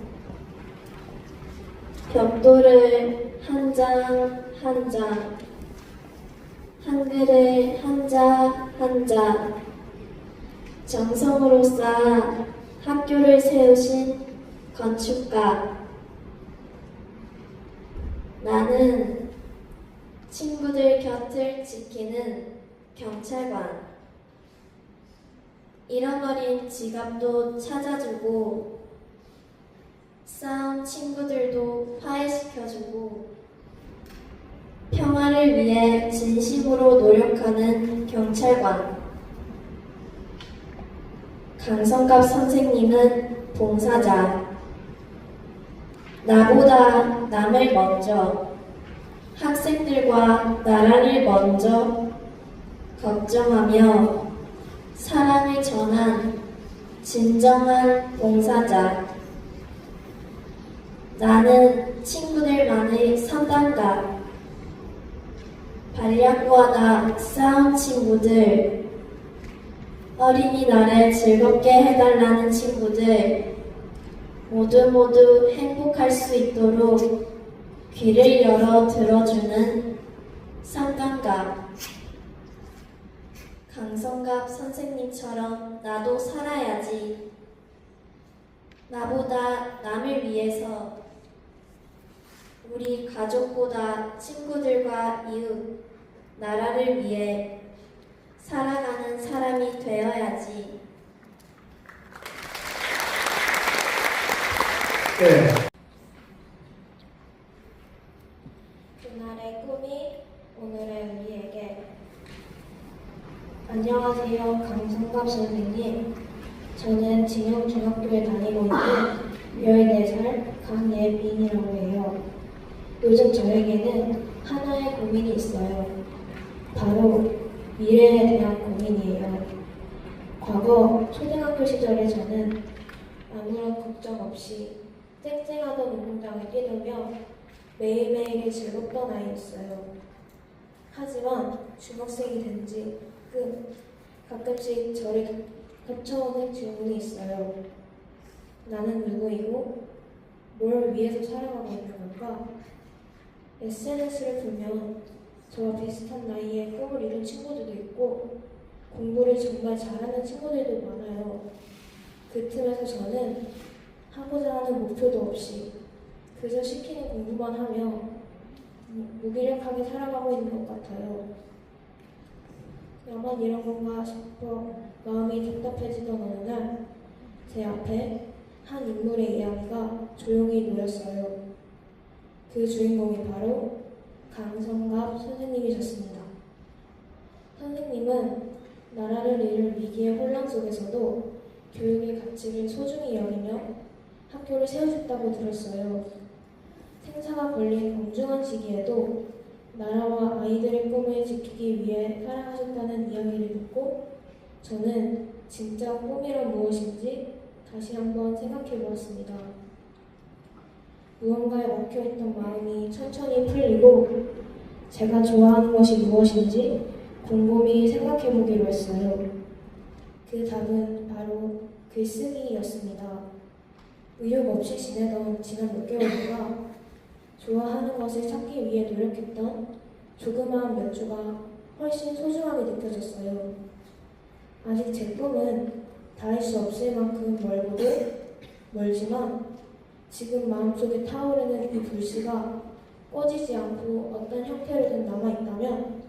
벽돌을 한 장 한 장 한글을 한자 한자 정성으로 쌓아 학교를 세우신 건축가. 나는 친구들 곁을 지키는 경찰관. 잃어버린 지갑도 찾아주고 싸운 친구들도 화해시켜주고 평화를 위해 진심으로 노력하는 경찰관. 강성갑 선생님은 봉사자. 나보다 남을 먼저, 학생들과 나라를 먼저 걱정하며 사랑을 전한 진정한 봉사자. 나는 친구들만의 선당가. 반려구하다 싸운 친구들, 어린이날에 즐겁게 해달라는 친구들, 모두 행복할 수 있도록 귀를 열어 들어주는 선당가. 강성갑 선생님처럼 나도 살아야지. 나보다 남을 위해서, 우리 가족보다 친구들과 이웃, 나라를 위해 살아가는 사람이 되어야지. 네. 그날의 꿈이 오늘의 우리에게. 안녕하세요, 강성갑 선생님. 저는 진영중학교에 다니고 있는 14살 강예빈이라고 해요. 요즘 저에게는 하나의 고민이 있어요. 바로 미래에 대한 고민이에요. 과거 초등학교 시절에 저는 아무런 걱정 없이 쨍쨍하던 운동장을 뛰놀며 매일매일이 즐겁던 아이였어요. 하지만 중학생이 된 지 가끔씩 저를 겹쳐오는 질문이 있어요. 나는 누구이고 뭘 위해서 살아가고 있는 걸까? SNS를 보면 저와 비슷한 나이에 꿈을 이룬 친구들도 있고 공부를 정말 잘하는 친구들도 많아요. 그 틈에서 저는 하고자 하는 목표도 없이 그저 시키는 공부만 하며 무기력하게 살아가고 있는 것 같아요. 나만 이런 건가 싶어 마음이 답답해지던 어느 날 제 앞에 한 인물의 이야기가 조용히 놓였어요. 그 주인공이 바로 강성갑 선생님이셨습니다. 선생님은 나라를 잃을 위기의 혼란 속에서도 교육의 가치를 소중히 여기며 학교를 세우셨다고 들었어요. 생사가 걸린 엄중한 시기에도 나라와 아이들의 꿈을 지키기 위해 살아가셨다는 이야기를 듣고 저는 진짜 꿈이란 무엇인지 다시 한번 생각해 보았습니다. 무언가에 막혀있던 마음이 천천히 풀리고 제가 좋아하는 것이 무엇인지 곰곰이 생각해 보기로 했어요. 그 답은 바로 글쓰기였습니다. 의욕 없이 지내던 지난 몇 개월과 좋아하는 것을 찾기 위해 노력했던 조그마한 몇 주가 훨씬 소중하게 느껴졌어요. 아직 제 꿈은 닿을 수 없을 만큼 멀지만 지금 마음속에 타오르는 이 불씨가 꺼지지 않고 어떤 형태로든 남아있다면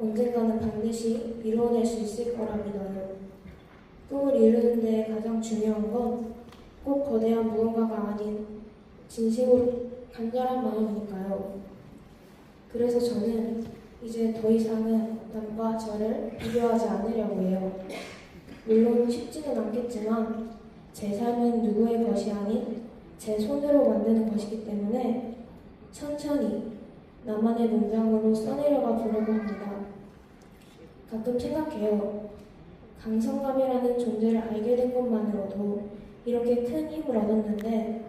언젠가는 반드시 이루어낼 수 있을 거라 믿어요. 꿈을 이루는 데 가장 중요한 건 꼭 거대한 무언가가 아닌 진심으로 간절한 마음이니까요. 그래서 저는 이제 더 이상은 남과 저를 비교하지 않으려고 해요. 물론 쉽지는 않겠지만 제 삶은 누구의 것이 아닌 제 손으로 만드는 것이기 때문에 천천히 나만의 문장으로 써내려가 보려고 합니다. 가끔 생각해요. 강성갑이라는 존재를 알게 된 것만으로도 이렇게 큰 힘을 얻었는데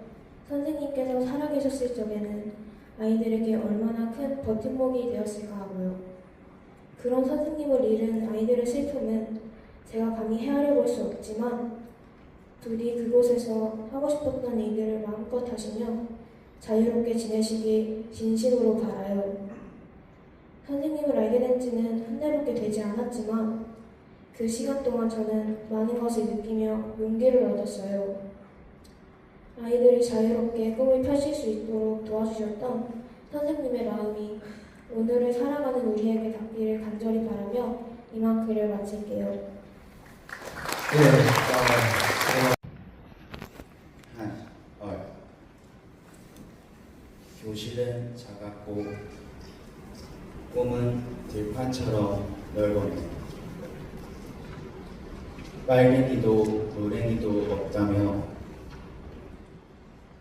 선생님께서 살아계셨을 적에는 아이들에게 얼마나 큰 버팀목이 되었을까 하고요. 그런 선생님을 잃은 아이들의 슬픔은 제가 감히 헤아려 볼 수 없지만 부디 그곳에서 하고 싶었던 일들을 마음껏 하시며 자유롭게 지내시길 진심으로 바라요. 선생님을 알게 된 지는 한달밖에 되지 않았지만 그 시간 동안 저는 많은 것을 느끼며 용기를 얻었어요. 아이들이 자유롭게 꿈을 펼칠 수 있도록 도와주셨던 선생님의 마음이 오늘을 살아가는 우리에게 닿기를 간절히 바라며 이만 글을 마칠게요. 교실은 작았고 꿈은 들판처럼 넓었네. 빨갱이도 노랭이도 없다며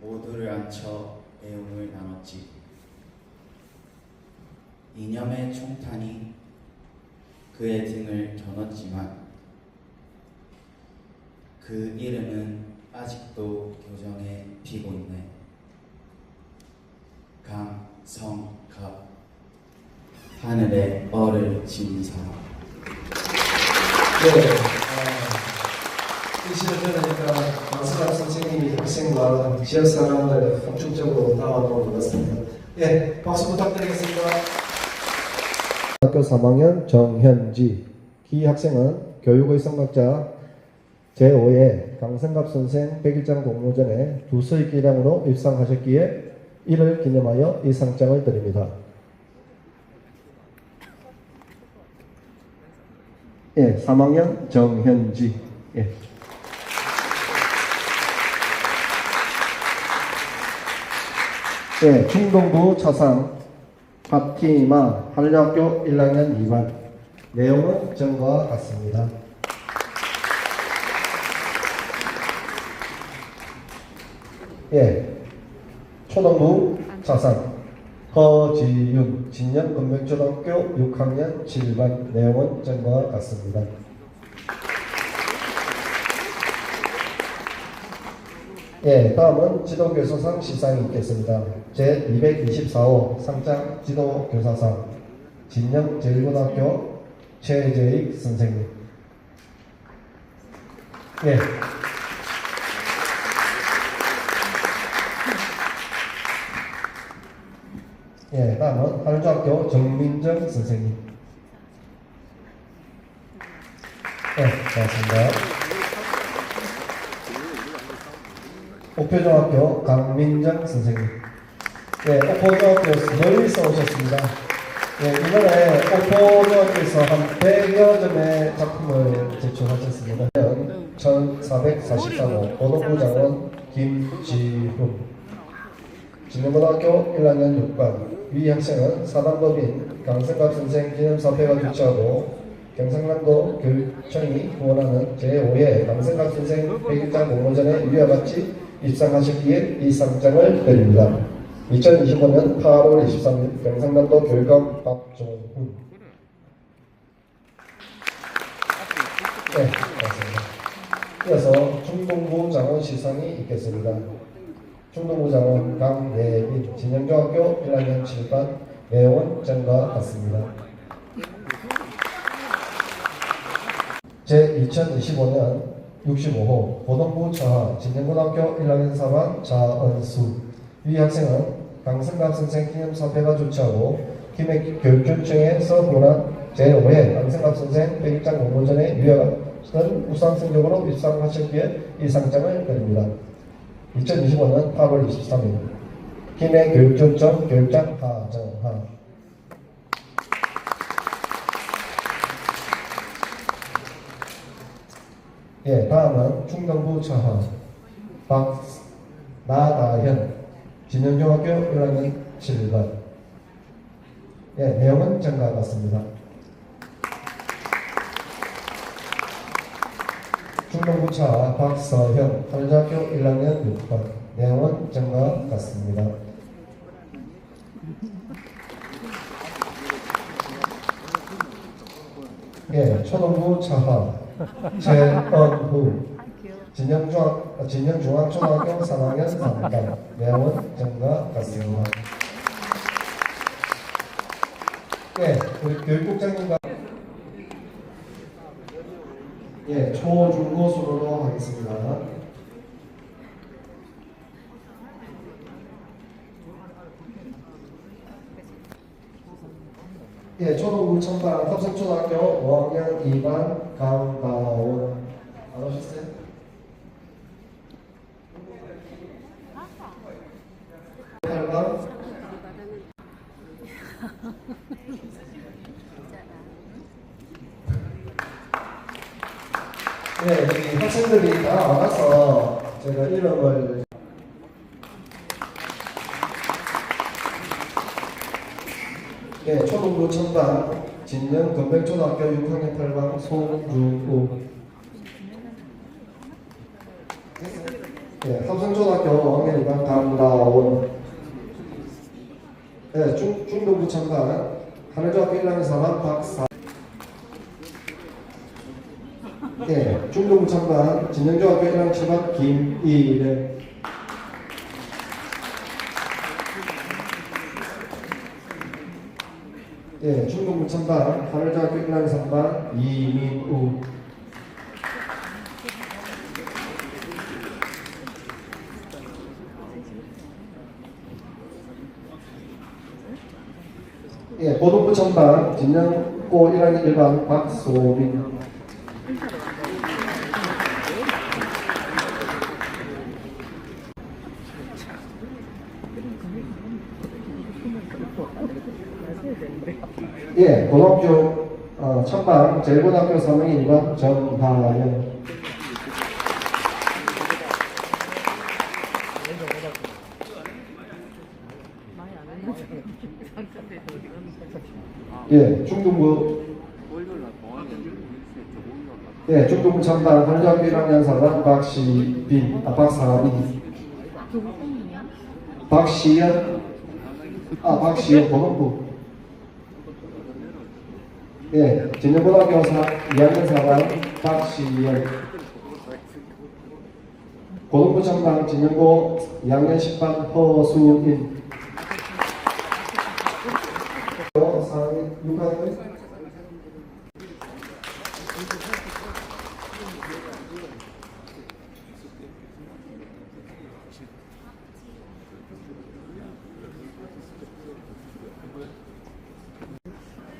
모두를 앉혀 내용을 나눴지. 이념의 총탄이 그의 등을 겨눴지만 그 이름은 아직도 교정에 피고 있네. 강성갑, 하늘에 얼을 지닌 사람. 이 시를 들으니까 강성갑 선생님이 학생과 지역 사람을 폭죽적으로 담아놓은 것 같습니다. 예, 박수 부탁드리겠습니다. 학교 3학년 정현지 이 학생은 교육의 성각자 제5회 강성갑 선생 100일장 공모전에 두서의 기량으로 입상하셨기에 이를 기념하여 이 상장을 드립니다. 예, 3학년 정현지. 예. 예, 중동부 차상 파티마 한려학교 1학년 2반. 내용은 전과 같습니다. 예, 초등부 차상 허지윤 진영 건백초등학교 6학년 7반. 내용은 전과 같습니다. 예, 다음은 지도교사상 시상이 있겠습니다. 제224호 상장 지도교사상 진영 제1고등학교 최재익 선생님. 예. 예, 다음은 한주학교 정민정 선생님. 네, 고맙습니다. 옥표중학교 강민정 선생님. 예, 옥표중학교에서 멀리서 오셨습니다. 예, 이번에 옥표중학교에서 한 100여 점의 작품을 제출하셨습니다. 1443호 고등부장원 김지훈. 진흥고등학교 1학년 6반. 위 학생은 사단법인 강성갑 선생 기념사회가 주최하고 경상남도 교육청이 후원하는 제5회 강성갑 선생 100일장 공모전에 위와 같이 입상하셨기에 이 상장을 드립니다. 2025년 8월 23일 경상남도 교육감 박종훈. 네, 맞습니다. 이어서 중동부 장원 시상이 있겠습니다. 중동부 장원 강예빈 진영중학교 1학년 7반. 내용은 전과 같습니다. 제2025년 65호 고등부 차하 진영고등학교 1학년 4반 자은수. 위 학생은 강성갑 선생 기념사회가 주최하고 김해교육청에서 후원한 제5회 강성갑 선생 100일장 공모전에 위와 같은 우수한 성적으로 입상하셨기에 이 상장을 드립니다. 2025년 8월 23일 김해교육청 교육장 하정하. 예, 다음은 충정부 차하 박나다현 진영중학교 1학년 7반. 예, 내용은 전과 같습니다. 충정부 차하 박서현 한여중학교 1학년 6반. 내용은 전과 같습니다. 예, 초등부 차하 최언후 진영중앙초등학교 3학년 3반. 내용은 전과 같습니다. 예, 우리 교육국장님과 예, 초중고 순으로 하겠습니다. 예, 초등부 천반 합성초등학교 5학년 2반 강다원. 안 오셨어요? 네, 여기 학생들이 다 와서 제가 이름을 네, 초등부 천반 진영 건백초등학교 6학년 8반 송주우. 네, 합성초등학교 5학년 2반 강다원. 네, 중동부 천반 하늘중학교 1학년 4반 박사. 네, 중동부 천반 진영중학교 1학년 7반 김이래. 네, 중동부 천반 하늘중학교 1학년 3반 이민우. 예, 고등부 천반 진영 국고 1학년 1반 박소민. 예, 고등학교 천방 제일고등학교 3학년 2반 정하연. 예, 중등부. 예, 중등부 천방 한주학교 1학년 4반 박시빈, 박사빈. 박시연, 박시연 고등부. 예, 진영고등학교 2학년 4반 박시연. 고등부 천방 진영고 2학년 10반 허수인. 6학년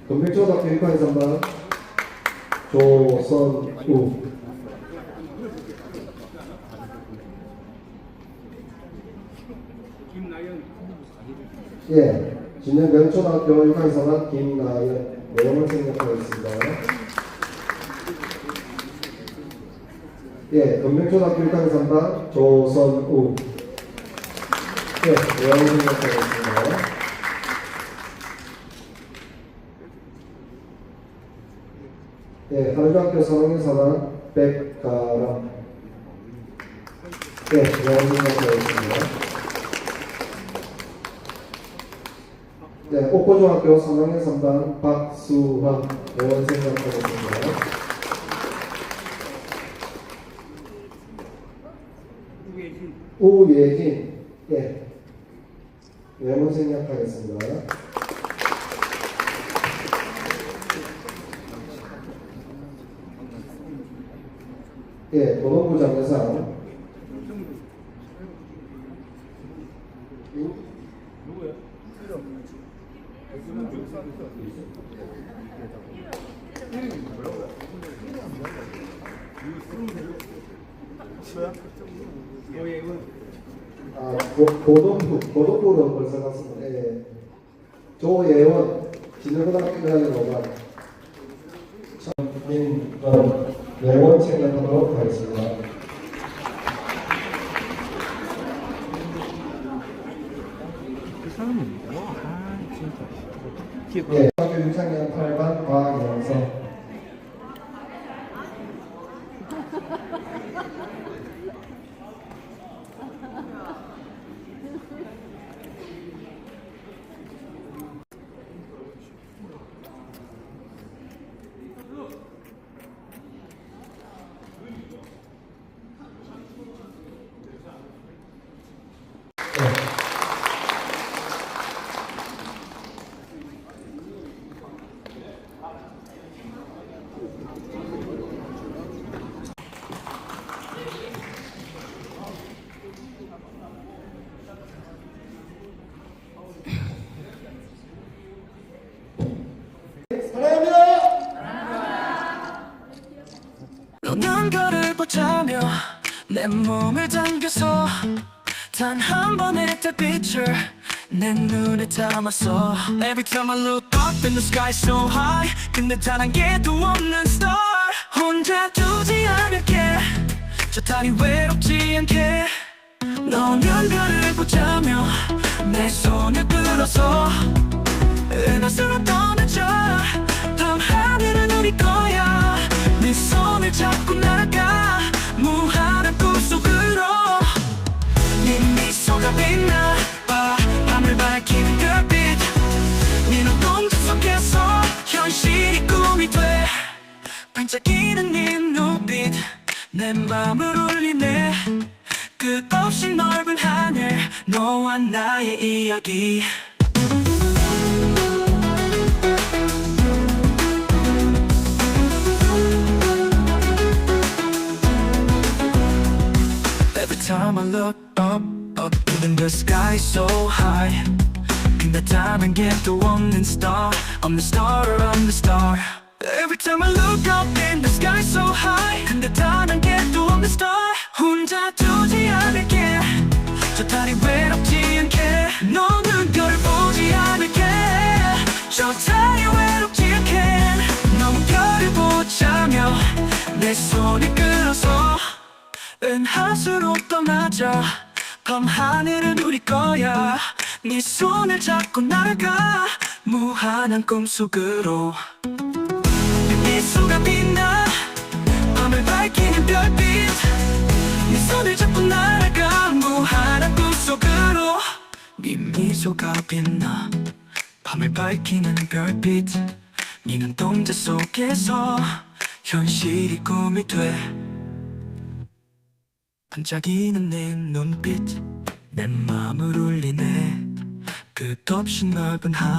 동백초등학교 6학년 3반 조선우. 예, 진영명초등학교 6학년 3반 김나연. 내용을 생략하겠습니다. 예, 금명초등학교 6학년 3반 조선우. 예, 내용을 생략하겠습니다. 예, 한주학교 3학년 4반 백가람. 예, 내용을 생략하겠습니다. 네, 옥고중학교 3학년 3반 박수환. 내원 생략하겠습니다. 우예진. 예, 내원 생략하겠습니다. 예, 도덕부 장려상. 누구야? 고등부로 벌써 갔습니다. 예. 조예원, 진영고등학교 1학년 5반. 전민건, 예원 생략하도록 하겠습니다. 예, 학교 6학년 8반 박영선. 눈별을 보자며 내 몸을 당겨서 단 한 번의 달빛을 내 눈에 담았어. Every time I look up in the sky so high, 근데 단 한 개도 없는 star. 혼자 두지 않을게, 저 달이 외롭지 않게. 너 눈별을 보자며 내 손을 끌어서 은하수로 떠나자. 밤 하늘은 우리 거야. 네 손을 잡고 날아가 무한한 꿈속으로. 네 미소가 빛나 밤을 밝히는 별빛. 네 눈동자 속에서 현실이 꿈이 돼. 반짝이는 네 눈빛 내 맘을 울리네. 끝없이 넓은 하늘 너와 나의 이야기. Every time I look up in the sky so high, 근데 다른 게 또 없는 star I'm the star I'm the star Every time I look up in the sky so high 근데 다른 게 또 없는 star 혼자 두지 않을게 저 달이 외롭지 않게 너는 별을 보지 않을게 저 달이 외롭지 않게 너무 별을 보자며 내 손을 끌어서 은하수로 떠나자 밤하늘은 우리 거야 네 손을 잡고 날아가 무한한 꿈속으로 미소가 빛나 밤을 밝히는 별빛 네 손을 잡고 날아가 무한한 꿈속으로 네 미소가 빛나 밤을 밝히는 별빛 네 눈동자 속에서 현실이 꿈이 돼 반짝이는 네 눈빛 내 맘을 울리네 끝없이 넓은 하늘